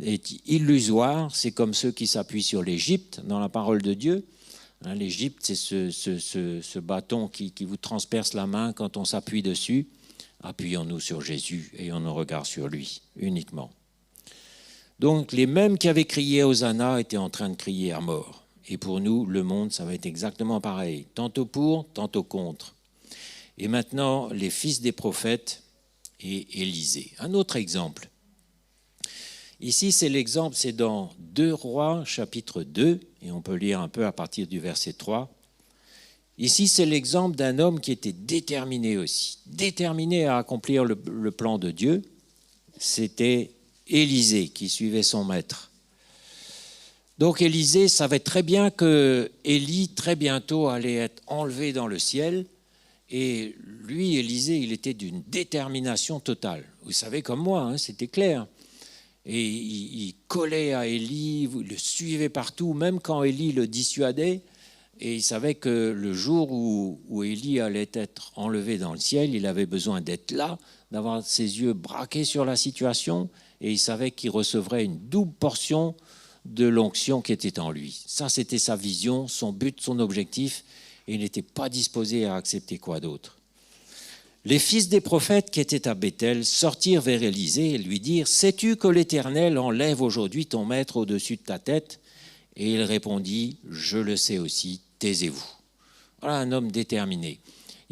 est illusoire. C'est comme ceux qui s'appuient sur l'Égypte dans la parole de Dieu. L'Égypte, c'est ce bâton qui vous transperce la main quand on s'appuie dessus. Appuyons-nous sur Jésus et on nous regarde sur lui uniquement. Donc, les mêmes qui avaient crié Hosanna étaient en train de crier à mort. Et pour nous, le monde, ça va être exactement pareil. Tantôt pour, tantôt contre. Et maintenant, les fils des prophètes et Élisée. Un autre exemple. Ici, c'est l'exemple, c'est dans 2 Rois, chapitre 2, et on peut lire un peu à partir du verset 3. Ici, c'est l'exemple d'un homme qui était déterminé aussi, déterminé à accomplir le plan de Dieu. C'était Élisée qui suivait son maître. Donc Élisée savait très bien que Élie, très bientôt, allait être enlevé dans le ciel. Et lui, Élisée, il était d'une détermination totale. Vous savez, comme moi, c'était clair. Et il collait à Élie, il le suivait partout, même quand Élie le dissuadait. Et il savait que le jour où Élie allait être enlevé dans le ciel, il avait besoin d'être là, d'avoir ses yeux braqués sur la situation. Et il savait qu'il recevrait une double portion de l'onction qui était en lui. Ça, c'était sa vision, son but, son objectif. Et il n'était pas disposé à accepter quoi d'autre. Les fils des prophètes qui étaient à Béthel sortirent vers Élisée et lui dirent « Sais-tu que l'Éternel enlève aujourd'hui ton maître au-dessus de ta tête ?» Et il répondit « Je le sais aussi, taisez-vous. » Voilà un homme déterminé.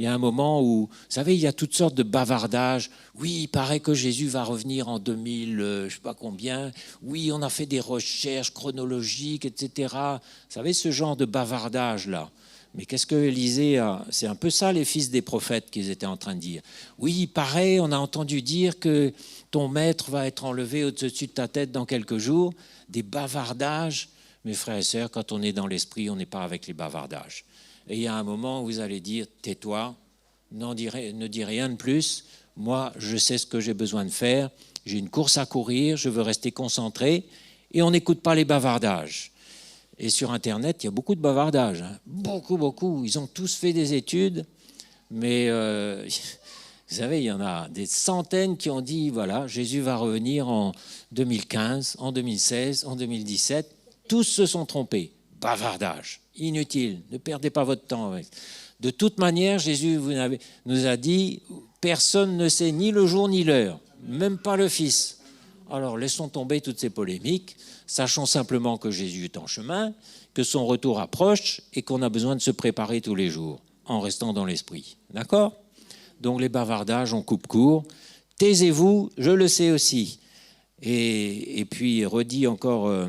il y a un moment où, vous savez, il y a toutes sortes de bavardages. Oui, il paraît que Jésus va revenir en 2000, je ne sais pas combien. Oui, on a fait des recherches chronologiques, etc. Vous savez, ce genre de bavardage-là. Mais qu'est-ce que Élisée a? C'est un peu ça, les fils des prophètes qu'ils étaient en train de dire. Oui, il paraît, on a entendu dire que ton maître va être enlevé au-dessus de ta tête dans quelques jours. Des bavardages. Mes frères et sœurs, quand on est dans l'esprit, on n'est pas avec les bavardages. Et il y a un moment où vous allez dire, tais-toi, ne dis rien de plus. Moi, je sais ce que j'ai besoin de faire. J'ai une course à courir, je veux rester concentré. Et on n'écoute pas les bavardages. Et sur Internet, il y a beaucoup de bavardages. Hein. Beaucoup, beaucoup. Ils ont tous fait des études. Mais vous savez, il y en a des centaines qui ont dit, voilà, Jésus va revenir en 2015, en 2016, en 2017. Tous se sont trompés. Bavardage. Inutile. Ne perdez pas votre temps avec. De toute manière, Jésus nous a dit, personne ne sait ni le jour ni l'heure, même pas le Fils. Alors laissons tomber toutes ces polémiques, sachons simplement que Jésus est en chemin, que son retour approche et qu'on a besoin de se préparer tous les jours, en restant dans l'esprit. D'accord ? Donc les bavardages, on coupe court. Taisez-vous, je le sais aussi. Et puis redit encore,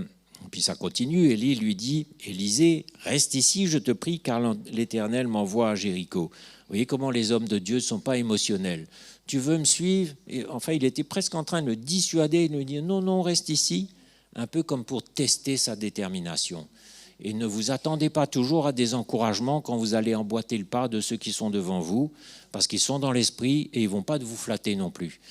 puis ça continue, Élie lui dit, Élisée, reste ici, je te prie, car l'Éternel m'envoie à Jéricho. Vous voyez comment les hommes de Dieu ne sont pas émotionnels. Tu veux me suivre? Et enfin, il était presque en train de le dissuader, de lui dire non, non, reste ici, un peu comme pour tester sa détermination. Et ne vous attendez pas toujours à des encouragements quand vous allez emboîter le pas de ceux qui sont devant vous, parce qu'ils sont dans l'esprit et ils ne vont pas vous flatter non plus.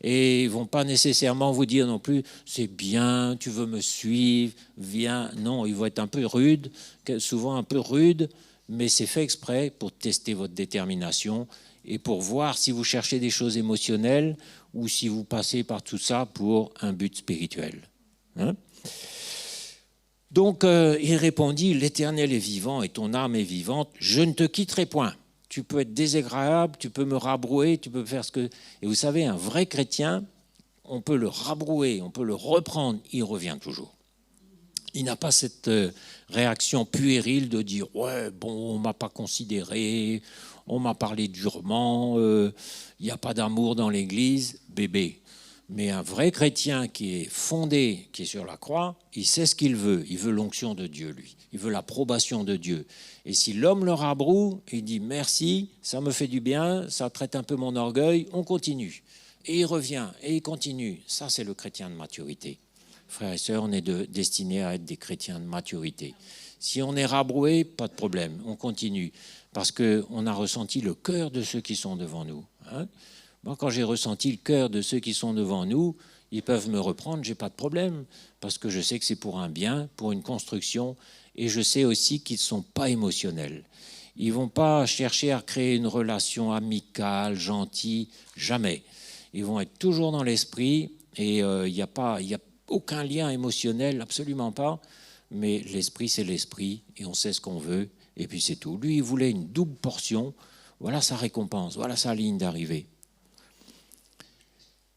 Et ils ne vont pas nécessairement vous dire non plus c'est bien, tu veux me suivre, viens. Non, ils vont être un peu rudes, souvent un peu rudes, mais c'est fait exprès pour tester votre détermination et pour voir si vous cherchez des choses émotionnelles ou si vous passez par tout ça pour un but spirituel. Hein? Donc il répondit, l'Éternel est vivant et ton âme est vivante, je ne te quitterai point. Tu peux être désagréable, tu peux me rabrouer, tu peux faire ce que... Et vous savez, un vrai chrétien, on peut le rabrouer, on peut le reprendre, il revient toujours. Il n'a pas cette réaction puérile de dire « ouais, bon, on ne m'a pas considéré, on m'a parlé durement, il n'y a pas d'amour dans l'Église, bébé ». Mais un vrai chrétien qui est fondé, qui est sur la croix, il sait ce qu'il veut. Il veut l'onction de Dieu, lui. Il veut l'approbation de Dieu. Et si l'homme le rabroue, il dit « merci, ça me fait du bien, ça traite un peu mon orgueil, on continue ». Et il revient, et il continue. Ça, c'est le chrétien de maturité. Frères et sœurs, on est destinés à être des chrétiens de maturité. Si on est rabroué, pas de problème, on continue. Parce qu'on a ressenti le cœur de ceux qui sont devant nous. Hein. Moi, quand j'ai ressenti le cœur de ceux qui sont devant nous, ils peuvent me reprendre, j'ai pas de problème, parce que je sais que c'est pour un bien, pour une construction, et je sais aussi qu'ils ne sont pas émotionnels. Ils ne vont pas chercher à créer une relation amicale, gentille, jamais. Ils vont être toujours dans l'esprit, et il n'y a aucun lien émotionnel, absolument pas, mais l'esprit, c'est l'esprit, et on sait ce qu'on veut, et puis c'est tout. Lui, il voulait une double portion, voilà sa récompense, voilà sa ligne d'arrivée.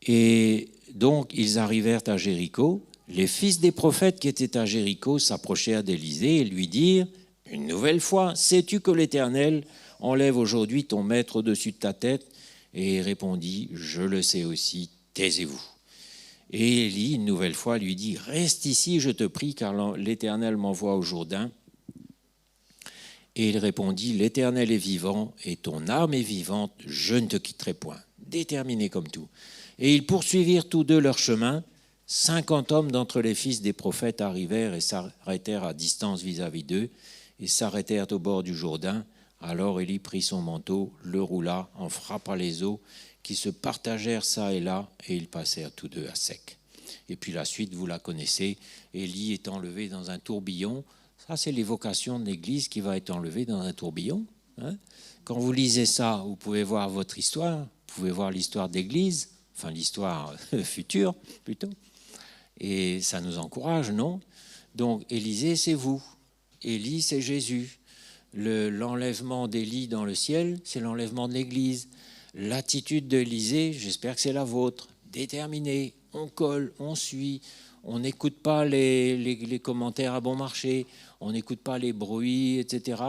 Et donc, ils arrivèrent à Jéricho. Les fils des prophètes qui étaient à Jéricho s'approchèrent d'Élisée et lui dirent, une nouvelle fois, sais-tu que l'Éternel enlève aujourd'hui ton maître au-dessus de ta tête? Et il répondit, je le sais aussi, taisez-vous. Et Élie, une nouvelle fois, lui dit, reste ici, je te prie, car l'Éternel m'envoie au Jourdain. Et il répondit, l'Éternel est vivant et ton âme est vivante, je ne te quitterai point. Déterminé comme tout. Et ils poursuivirent tous deux leur chemin. 50 hommes d'entre les fils des prophètes arrivèrent et s'arrêtèrent à distance vis-à-vis d'eux et s'arrêtèrent au bord du Jourdain. Alors Élie prit son manteau, le roula, en frappa les eaux qui se partagèrent çà et là et ils passèrent tous deux à sec. Et puis la suite, vous la connaissez, Élie est enlevé dans un tourbillon. Ça, c'est l'évocation de l'Église qui va être enlevée dans un tourbillon. Hein? Quand vous lisez ça, vous pouvez voir votre histoire, vous pouvez voir l'histoire d'Église, enfin l'histoire future plutôt, et ça nous encourage, non? Donc Élisée, c'est vous, Élie, c'est Jésus. L'enlèvement d'Élie dans le ciel, c'est l'enlèvement de l'Église. L'attitude d'Élisée, j'espère que c'est la vôtre, déterminée, on colle, on suit, on n'écoute pas les commentaires à bon marché, on n'écoute pas les bruits, etc.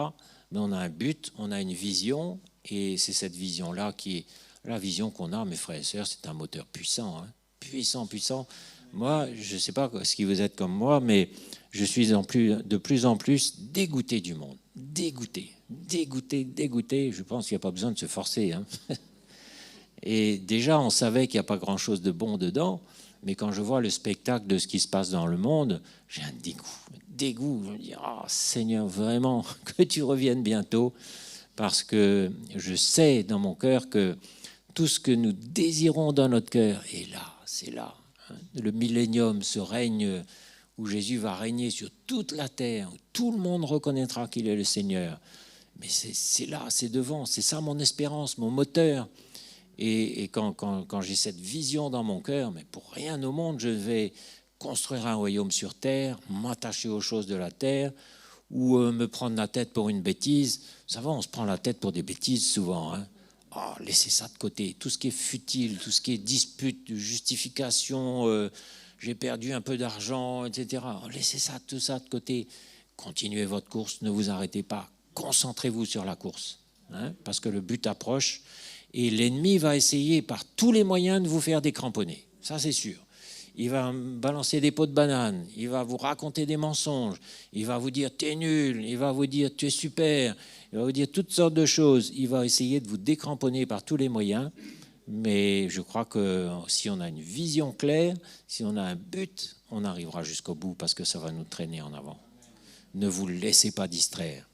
Mais on a un but, on a une vision, Et c'est cette vision-là qui est la vision qu'on a, mes frères et sœurs, c'est un moteur puissant, hein, puissant, puissant. Moi, je ne sais pas si vous êtes comme moi, mais je suis de plus en plus dégoûté du monde. Dégoûté. Je pense qu'il n'y a pas besoin de se forcer. Hein. Et déjà, on savait qu'il n'y a pas grand-chose de bon dedans, mais quand je vois le spectacle de ce qui se passe dans le monde, j'ai un dégoût. Je me dis, oh, Seigneur, vraiment, que tu reviennes bientôt, parce que je sais dans mon cœur que tout ce que nous désirons dans notre cœur est là, c'est là. Le millénium, ce règne où Jésus va régner sur toute la terre, où tout le monde reconnaîtra qu'il est le Seigneur. Mais c'est là, c'est devant, c'est ça mon espérance, mon moteur. Et quand j'ai cette vision dans mon cœur, mais pour rien au monde, je vais construire un royaume sur terre, m'attacher aux choses de la terre, ou me prendre la tête pour une bêtise. Vous savez, on se prend la tête pour des bêtises souvent, hein. Oh, laissez ça de côté. Tout ce qui est futile, tout ce qui est dispute, justification, j'ai perdu un peu d'argent, etc. Oh, laissez ça, tout ça de côté. Continuez votre course, ne vous arrêtez pas. Concentrez-vous sur la course, hein, parce que le but approche et l'ennemi va essayer par tous les moyens de vous faire décramponner. Ça, c'est sûr. Il va balancer des pots de banane, il va vous raconter des mensonges, il va vous dire « t'es nul », il va vous dire « tu es super », il va vous dire toutes sortes de choses. Il va essayer de vous décramponner par tous les moyens. Mais je crois que si on a une vision claire, si on a un but, on arrivera jusqu'au bout parce que ça va nous traîner en avant. Ne vous laissez pas distraire.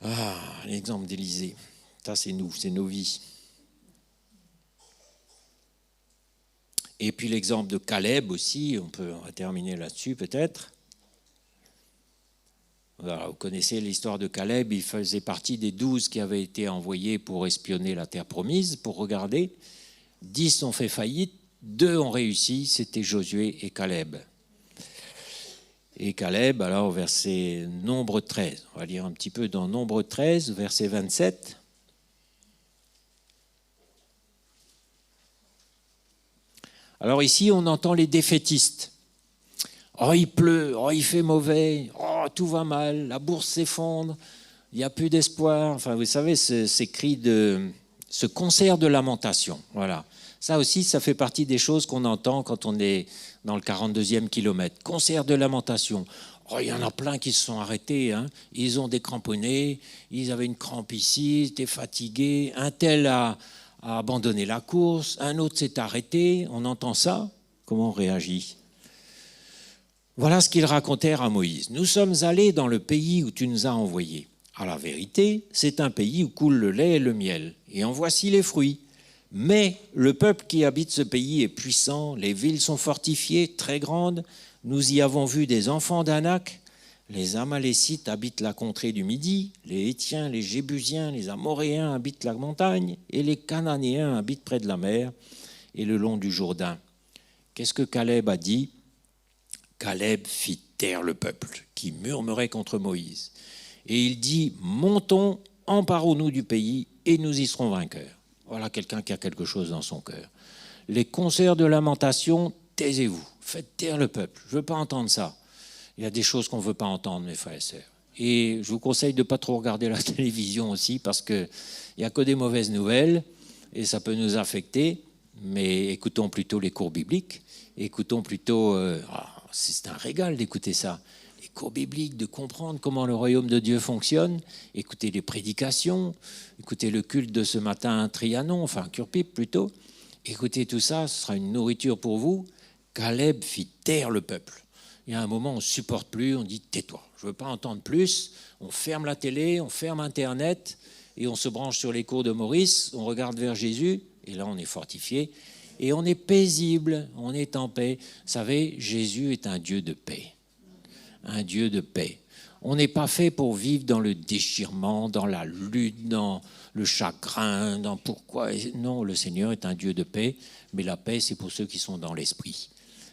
Ah, l'exemple d'Élisée. Ça, c'est nous, c'est nos vies. Et puis l'exemple de Caleb aussi, on va terminer là-dessus peut-être. Voilà, vous connaissez l'histoire de Caleb, il faisait partie des 12 qui avaient été envoyés pour espionner la terre promise, pour regarder. 10 ont fait faillite, 2 ont réussi, c'était Josué et Caleb. Et Caleb, alors verset Nombre 13, on va lire un petit peu dans Nombre 13, verset 27. Alors ici, on entend les défaitistes. Oh, il pleut, oh, il fait mauvais, oh, tout va mal, la bourse s'effondre, il n'y a plus d'espoir. Enfin, vous savez, ces cris ce concert de lamentation. Voilà. Ça aussi, ça fait partie des choses qu'on entend quand on est dans le 42e kilomètre. Concert de lamentation. Oh, il y en a plein qui se sont arrêtés, hein. Ils ont décramponné, ils avaient une crampe ici, ils étaient fatigués. Un tel a abandonné la course, un autre s'est arrêté. On entend ça. Comment on réagit ? Voilà ce qu'ils racontèrent à Moïse. « Nous sommes allés dans le pays où tu nous as envoyés. À la vérité, c'est un pays où coule le lait et le miel, et en voici les fruits. Mais le peuple qui habite ce pays est puissant, les villes sont fortifiées, très grandes. Nous y avons vu des enfants d'Anak. Les Amalécites habitent la contrée du Midi, les Hétiens, les Jébusiens, les Amoréens habitent la montagne, et les Cananéens habitent près de la mer et le long du Jourdain. » Qu'est-ce que Caleb a dit ? Caleb fit taire le peuple qui murmurait contre Moïse. Et il dit, montons, emparons-nous du pays et nous y serons vainqueurs. Voilà quelqu'un qui a quelque chose dans son cœur. Les concerts de lamentation, taisez-vous, faites taire le peuple. Je ne veux pas entendre ça. Il y a des choses qu'on ne veut pas entendre, mes frères et sœurs. Et je vous conseille de ne pas trop regarder la télévision aussi parce qu'il n'y a que des mauvaises nouvelles et ça peut nous affecter. Mais écoutons plutôt les cours bibliques. Écoutons plutôt... c'est un régal d'écouter ça. Les cours bibliques, de comprendre comment le royaume de Dieu fonctionne. Écoutez les prédications. Écoutez le culte de ce matin à Trianon, enfin Curpip plutôt. Écoutez tout ça, ce sera une nourriture pour vous. Caleb fit taire le peuple. Il y a un moment, on ne supporte plus, on dit tais-toi, je ne veux pas entendre plus. On ferme la télé, on ferme Internet et on se branche sur les cours de Maurice, on regarde vers Jésus et là on est fortifié et on est paisible, on est en paix. Vous savez, Jésus est un Dieu de paix. Un Dieu de paix. On n'est pas fait pour vivre dans le déchirement, dans la lutte, dans le chagrin, dans pourquoi. Non, le Seigneur est un Dieu de paix, mais la paix, c'est pour ceux qui sont dans l'esprit.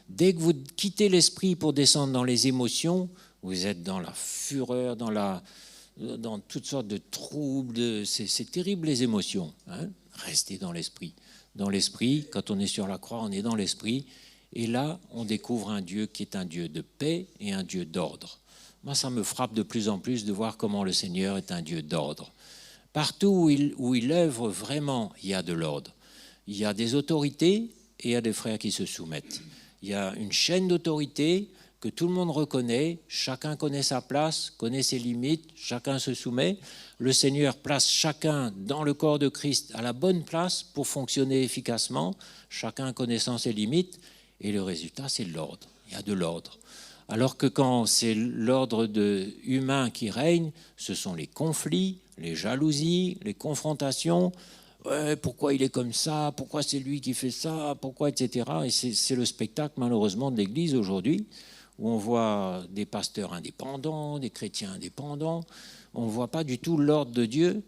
Dès que vous quittez l'esprit pour descendre dans les émotions, vous êtes dans la fureur, dans toutes sortes de troubles. C'est terrible les émotions. Hein. Restez dans l'esprit. Dans l'esprit, quand on est sur la croix, on est dans l'esprit. Et là, on découvre un Dieu qui est un Dieu de paix et un Dieu d'ordre. Moi, ça me frappe de plus en plus de voir comment le Seigneur est un Dieu d'ordre. Partout où il œuvre vraiment, il y a de l'ordre. Il y a des autorités et il y a des frères qui se soumettent. Il y a une chaîne d'autorité que tout le monde reconnaît, chacun connaît sa place, connaît ses limites, chacun se soumet. Le Seigneur place chacun dans le corps de Christ à la bonne place pour fonctionner efficacement, chacun connaissant ses limites, et le résultat, c'est l'ordre. Il y a de l'ordre. Alors que quand c'est l'ordre humain qui règne, ce sont les conflits, les jalousies, les confrontations. Ouais, pourquoi il est comme ça? Pourquoi c'est lui qui fait ça? Pourquoi, etc. Et c'est le spectacle, malheureusement, de l'Église aujourd'hui, où on voit des pasteurs indépendants, des chrétiens indépendants. On ne voit pas du tout l'ordre de Dieu,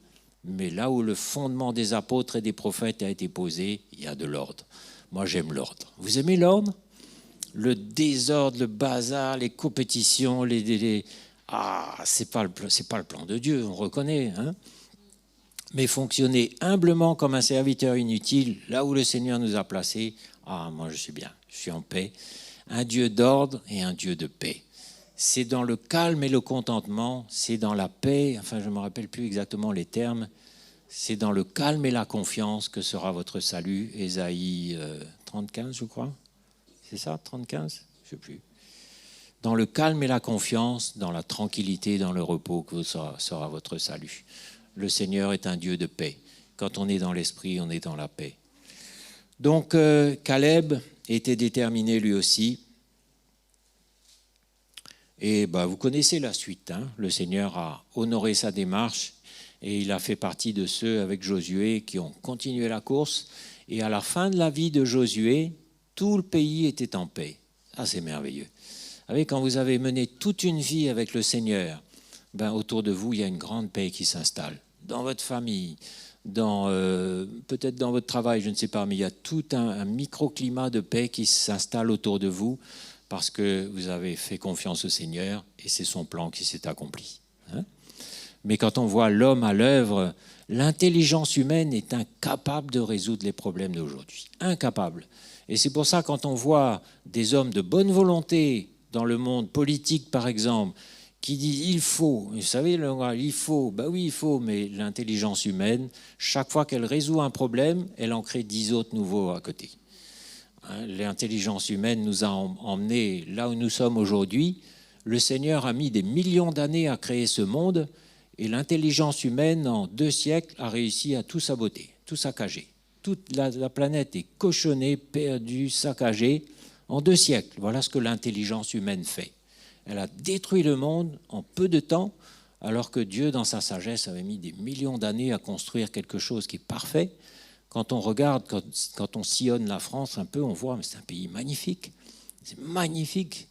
mais là où le fondement des apôtres et des prophètes a été posé, il y a de l'ordre. Moi, j'aime l'ordre. Vous aimez l'ordre? Le désordre, le bazar, les compétitions, c'est pas le plan de Dieu, on reconnaît. Hein, mais fonctionner humblement comme un serviteur inutile, là où le Seigneur nous a placés, moi je suis bien, je suis en paix. Un Dieu d'ordre et un Dieu de paix. C'est dans le calme et le contentement, c'est dans la paix, enfin je ne me rappelle plus exactement les termes, c'est dans le calme et la confiance que sera votre salut. Ésaïe 30, je crois. C'est ça, 30-15? Je ne sais plus. Dans le calme et la confiance, dans la tranquillité, dans le repos, que sera votre salut. Le Seigneur est un Dieu de paix. Quand on est dans l'esprit, on est dans la paix. Donc, Caleb était déterminé lui aussi. Et vous connaissez la suite. Hein. Le Seigneur a honoré sa démarche et il a fait partie de ceux avec Josué qui ont continué la course. Et à la fin de la vie de Josué, tout le pays était en paix. Ah, c'est merveilleux. Vous savez, quand vous avez mené toute une vie avec le Seigneur, autour de vous, il y a une grande paix qui s'installe. Dans votre famille, peut-être dans votre travail, je ne sais pas, mais il y a tout un microclimat de paix qui s'installe autour de vous parce que vous avez fait confiance au Seigneur et c'est son plan qui s'est accompli. Hein? Mais quand on voit l'homme à l'œuvre, l'intelligence humaine est incapable de résoudre les problèmes d'aujourd'hui. Incapable. Et c'est pour ça, quand on voit des hommes de bonne volonté dans le monde politique, par exemple, qui disent « il faut », vous savez, il faut, oui, il faut, mais l'intelligence humaine, chaque fois qu'elle résout un problème, elle en crée 10 autres nouveaux à côté. L'intelligence humaine nous a emmenés là où nous sommes aujourd'hui. Le Seigneur a mis des millions d'années à créer ce monde, et l'intelligence humaine, en 2 siècles, a réussi à tout saboter, tout saccager. Toute la planète est cochonnée, perdue, saccagée en 2 siècles. Voilà ce que l'intelligence humaine fait. Elle a détruit le monde en peu de temps, alors que Dieu, dans sa sagesse, avait mis des millions d'années à construire quelque chose qui est parfait. Quand on regarde, quand on sillonne la France un peu, on voit, mais c'est un pays magnifique. C'est magnifique.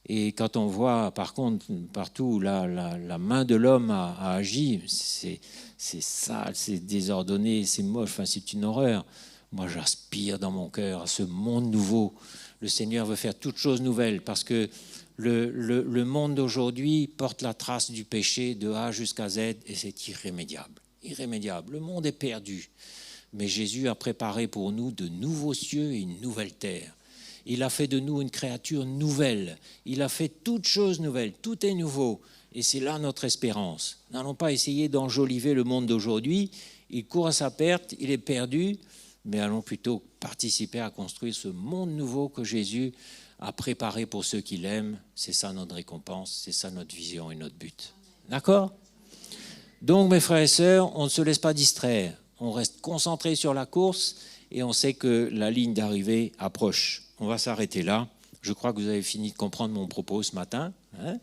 Et quand on voit, par contre, partout où la main de l'homme a agi, c'est sale, c'est désordonné, c'est moche, enfin, c'est une horreur. Moi, j'aspire dans mon cœur à ce monde nouveau. Le Seigneur veut faire toutes choses nouvelles parce que le monde d'aujourd'hui porte la trace du péché de A jusqu'à Z et c'est irrémédiable. Irrémédiable. Le monde est perdu. Mais Jésus a préparé pour nous de nouveaux cieux et une nouvelle terre. Il a fait de nous une créature nouvelle. Il a fait toutes choses nouvelles. Tout est nouveau. Et c'est là notre espérance. N'allons pas essayer d'enjoliver le monde d'aujourd'hui. Il court à sa perte, il est perdu. Mais allons plutôt participer à construire ce monde nouveau que Jésus a préparé pour ceux qui l'aiment. C'est ça notre récompense, c'est ça notre vision et notre but. D'accord? Donc, mes frères et sœurs, on ne se laisse pas distraire. On reste concentré sur la course et on sait que la ligne d'arrivée approche. On va s'arrêter là. Je crois que vous avez fini de comprendre mon propos ce matin. Hein?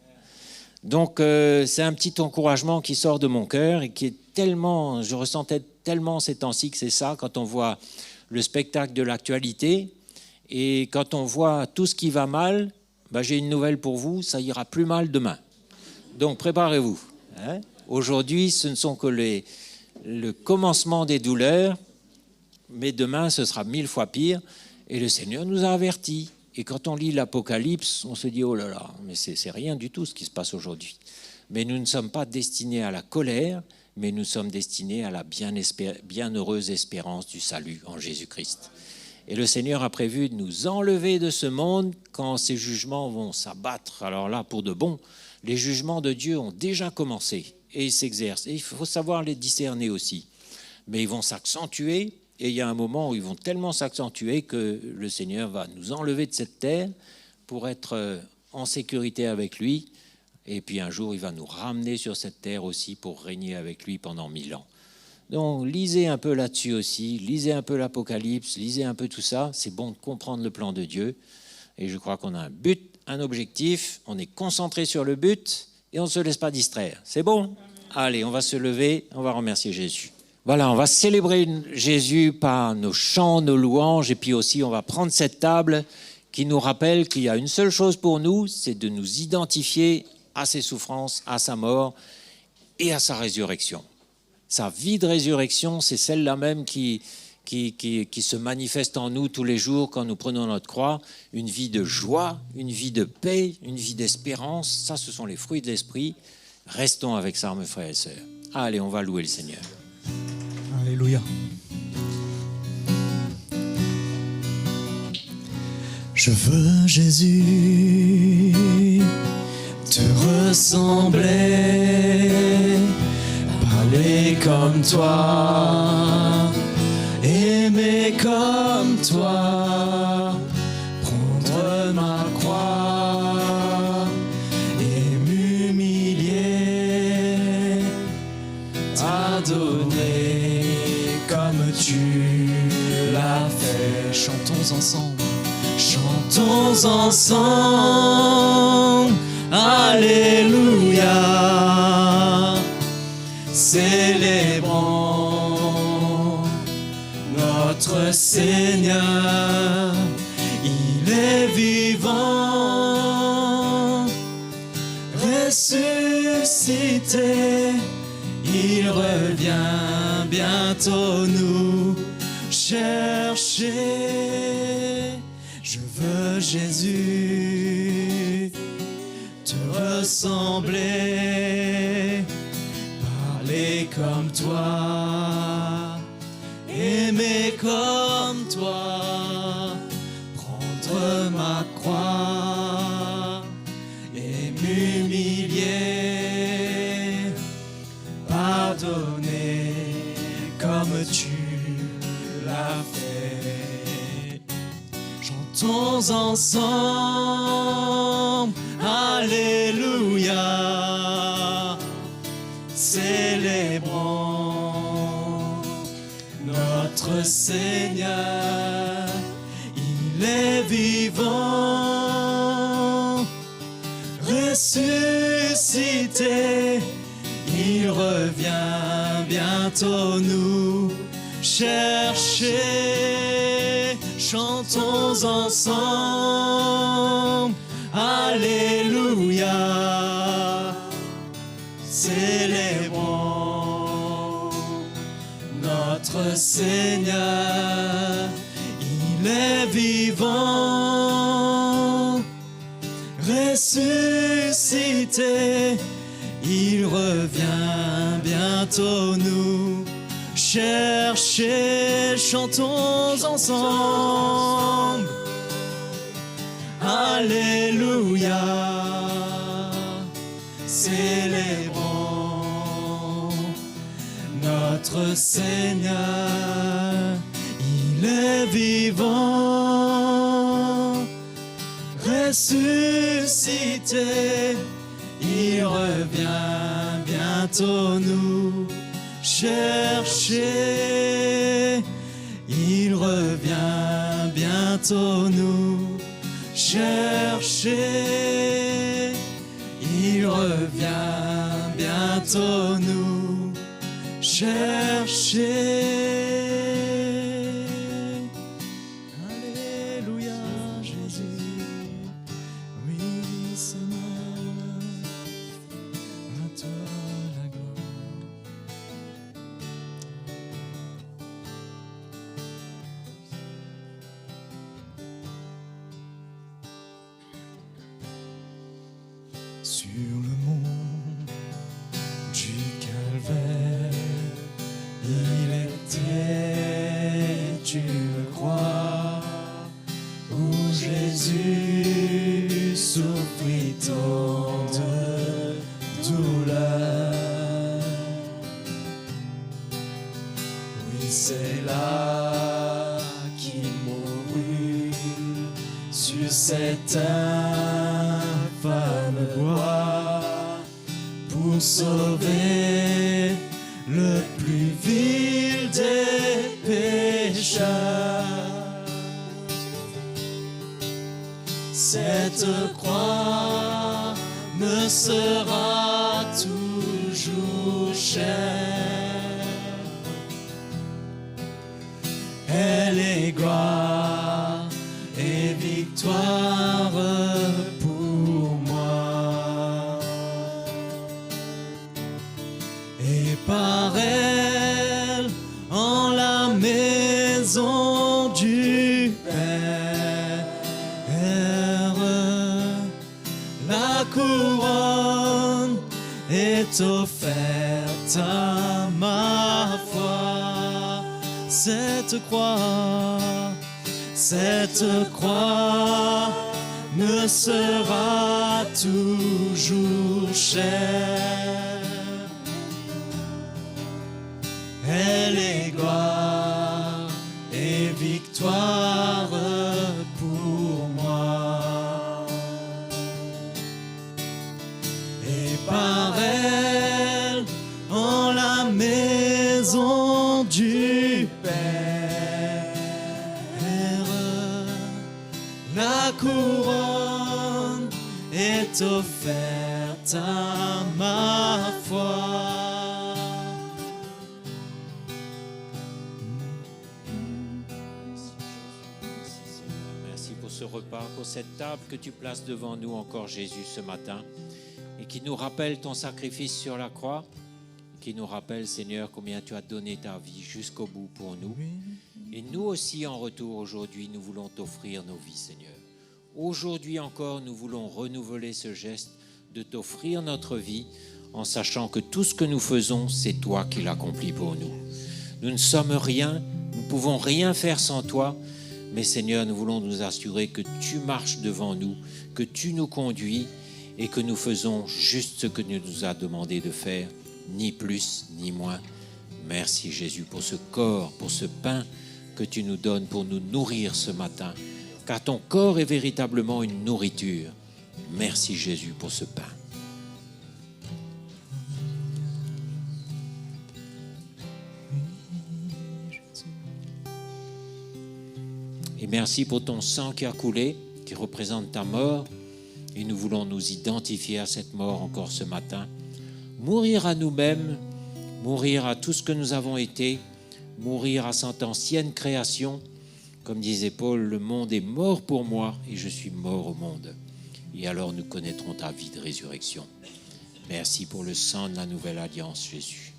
Donc, c'est un petit encouragement qui sort de mon cœur et qui est tellement, je ressentais tellement ces temps-ci que c'est ça, quand on voit le spectacle de l'actualité et quand on voit tout ce qui va mal, j'ai une nouvelle pour vous, ça ira plus mal demain. Donc, préparez-vous. Hein? Aujourd'hui, ce ne sont que le commencement des douleurs, mais demain, ce sera 1000 fois pire. Et le Seigneur nous a avertis. Et quand on lit l'Apocalypse, on se dit « oh là là, mais c'est rien du tout ce qui se passe aujourd'hui ». Mais nous ne sommes pas destinés à la colère, mais nous sommes destinés à la bienheureuse espérance du salut en Jésus-Christ. Et le Seigneur a prévu de nous enlever de ce monde quand ces jugements vont s'abattre. Alors là, pour de bon, les jugements de Dieu ont déjà commencé et ils s'exercent. Et il faut savoir les discerner aussi. Mais ils vont s'accentuer et il y a un moment où ils vont tellement s'accentuer que le Seigneur va nous enlever de cette terre pour être en sécurité avec lui. Et puis un jour, il va nous ramener sur cette terre aussi pour régner avec lui pendant 1000 ans. Donc, lisez un peu là-dessus aussi, lisez un peu l'Apocalypse, lisez un peu tout ça. C'est bon de comprendre le plan de Dieu. Et je crois qu'on a un but, un objectif, on est concentré sur le but et on ne se laisse pas distraire. C'est bon? Allez, on va se lever, on va remercier Jésus. Voilà, on va célébrer Jésus par nos chants, nos louanges, et puis aussi on va prendre cette table qui nous rappelle qu'il y a une seule chose pour nous, c'est de nous identifier à ses souffrances, à sa mort et à sa résurrection. Sa vie de résurrection, c'est celle-là même qui se manifeste en nous tous les jours quand nous prenons notre croix. Une vie de joie, une vie de paix, une vie d'espérance. Ça, ce sont les fruits de l'esprit. Restons avec ça, mes frères et sœurs. Allez, on va louer le Seigneur. Alléluia. Je veux, Jésus, te ressembler, parler comme toi, aimer comme toi, prendre ma croix et m'humilier, t'adonner comme tu l'as fait. Chantons ensemble. Chantons ensemble, Alléluia, célébrons notre Seigneur, il est vivant, ressuscité, il revient bientôt nous chercher. Je veux, Jésus, te ressembler, parler comme toi, aimer comme toi, prendre ma croix et m'humilier, pardonner comme tu l'as fait. Chantons ensemble, Alléluia, célébrons notre Seigneur, il est vivant, ressuscité, il revient bientôt nous chercher. Chantons ensemble, Alléluia, célébrons notre Seigneur, il est vivant, ressuscité, il revient bientôt nous chercher. Chantons ensemble, Alléluia, célébrons notre Seigneur, il est vivant, ressuscité, il revient bientôt nous chercher, il revient bientôt nous chercher, il revient bientôt nous chercher. Alléluia, Jésus, oui Seigneur, à toi la gloire. Sur le mont du Calvaire, il était, tu le crois, infâme loi pour sauver le plus vil des pécheurs. Cette croix me sera toujours chère. Elle est gloire et victoire pour moi. Et par elle, en la maison du Père, la couronne est offerte à ma foi. Cette croix me sera toujours chère. Elle est gloire et victoire pour moi. Et par elle, en la maison du Père, la couronne est offerte à ma foi. Merci pour ce repas, pour cette table que tu places devant nous encore, Jésus, ce matin, et qui nous rappelle ton sacrifice sur la croix, qui nous rappelle, Seigneur, combien tu as donné ta vie jusqu'au bout pour nous. Et nous aussi, en retour, aujourd'hui, nous voulons t'offrir nos vies, Seigneur. Aujourd'hui encore, nous voulons renouveler ce geste de t'offrir notre vie en sachant que tout ce que nous faisons, c'est toi qui l'accomplis pour nous. Nous ne sommes rien, nous ne pouvons rien faire sans toi, mais Seigneur, nous voulons nous assurer que tu marches devant nous, que tu nous conduis et que nous faisons juste ce que tu nous as demandé de faire, ni plus ni moins. Merci Jésus pour ce corps, pour ce pain que tu nous donnes pour nous nourrir ce matin, car ton corps est véritablement une nourriture. Merci Jésus pour ce pain. Et merci pour ton sang qui a coulé, qui représente ta mort. Et nous voulons nous identifier à cette mort encore ce matin. Mourir à nous-mêmes, mourir à tout ce que nous avons été, mourir à cette ancienne création. Comme disait Paul, le monde est mort pour moi et je suis mort au monde. Et alors nous connaîtrons ta vie de résurrection. Merci pour le sang de la nouvelle alliance, Jésus.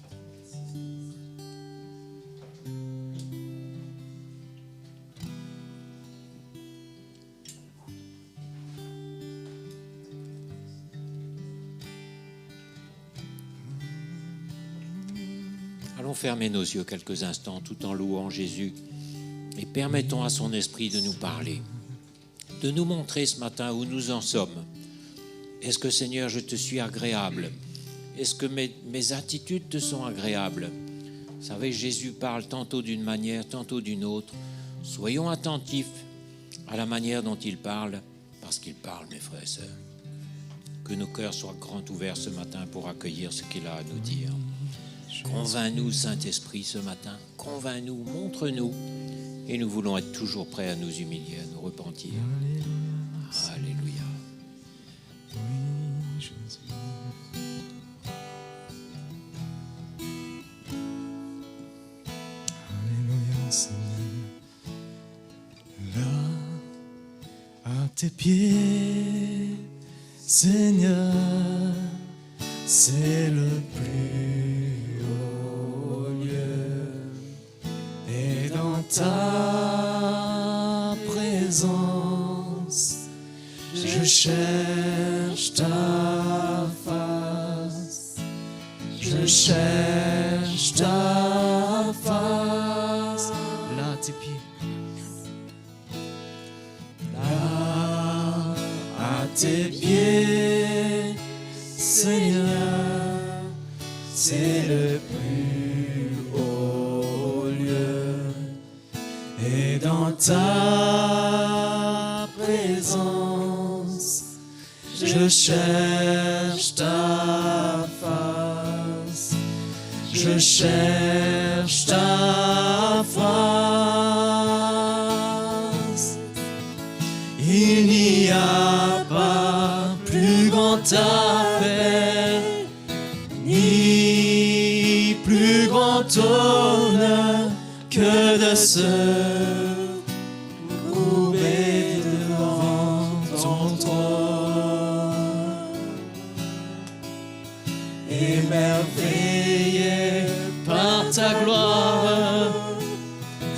Allons fermer nos yeux quelques instants tout en louant Jésus et permettons à son esprit de nous parler, de nous montrer ce matin où nous en sommes. Est-ce que Seigneur, je te suis agréable? Est-ce que mes attitudes te sont agréables? Vous savez, Jésus parle tantôt d'une manière, tantôt d'une autre. Soyons attentifs à la manière dont il parle, parce qu'il parle, mes frères et sœurs. Que nos cœurs soient grands ouverts ce matin pour accueillir ce qu'il a à nous dire. Convainc-nous, Saint-Esprit, ce matin. Convainc-nous, montre-nous. Et nous voulons être toujours prêts à nous humilier, à nous repentir. Alléluia. Alléluia, Seigneur. Là, à tes pieds, Seigneur, c'est le plus haut lieu. Et dans ta présence, je cherche ta face. Je cherche ta face. Là, à tes pieds. Là, à tes pieds, Seigneur, c'est le plus haut lieu. Et dans ta présence, je cherche ta face, je cherche ta face. Il n'y a pas plus grand appel, ni plus grand honneur que de se courber devant ton trône, émerveillé par ta gloire,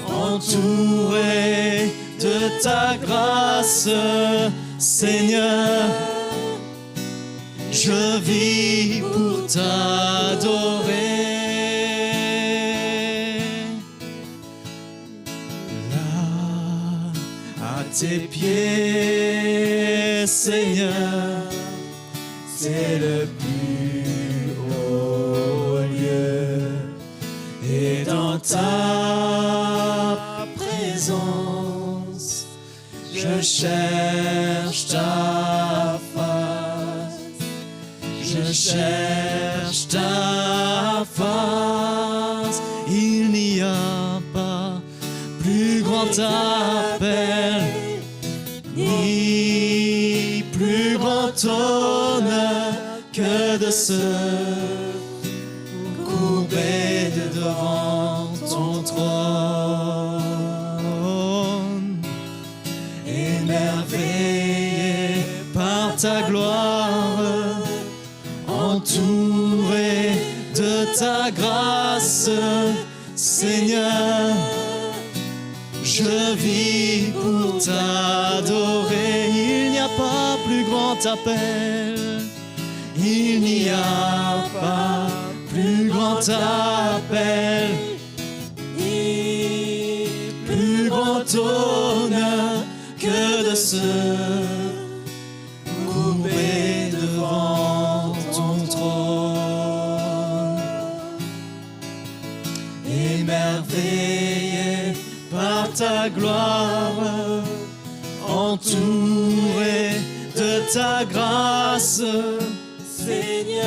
entouré de ta grâce, Seigneur, je vis pour t'adorer. Là, à tes pieds, Seigneur, c'est le plus haut lieu. Et dans ta présence, je cherche ta face, je cherche ta face. Il n'y a pas plus grand appel, ni plus grand honneur que de se courber devant ton trône, émerveillé par ta gloire, entouré de ta grâce, Seigneur, je vis pour t'adorer. Il n'y a pas plus grand appel, il n'y a pas plus grand appel, ni plus grand honneur que de se courber devant ton trône, émerveillé par ta gloire, entouré de ta grâce, Seigneur,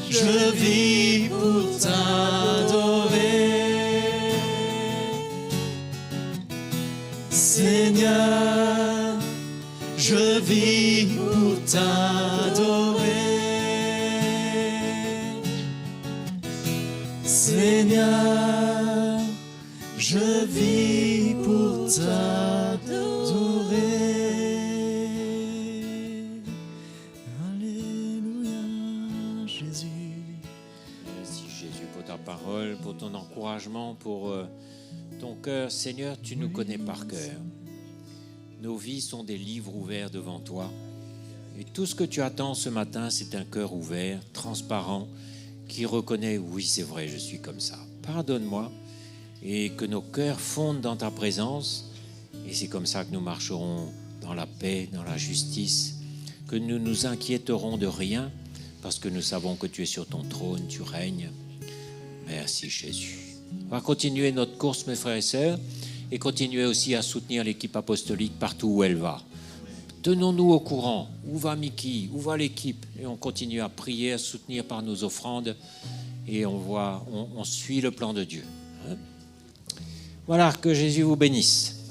je vis pour t'adorer. Seigneur, je vis pour t'adorer. Seigneur, je vis pour t'adorer. Alléluia, Jésus. Merci Jésus pour ta parole, pour ton encouragement, pour ton cœur. Seigneur, tu nous connais par cœur. Nos vies sont des livres ouverts devant toi. Et tout ce que tu attends ce matin, c'est un cœur ouvert, transparent, qui reconnaît, oui, c'est vrai, je suis comme ça. Pardonne-moi. Et que nos cœurs fondent dans ta présence. Et c'est comme ça que nous marcherons dans la paix, dans la justice, que nous nous inquiéterons de rien, parce que nous savons que tu es sur ton trône, tu règnes. Merci Jésus. On va continuer notre course, mes frères et sœurs, et continuer aussi à soutenir l'équipe apostolique partout où elle va. Tenons-nous au courant. Où va Mickey? Où va l'équipe? Et on continue à prier, à soutenir par nos offrandes, et on suit le plan de Dieu. Voilà, que Jésus vous bénisse.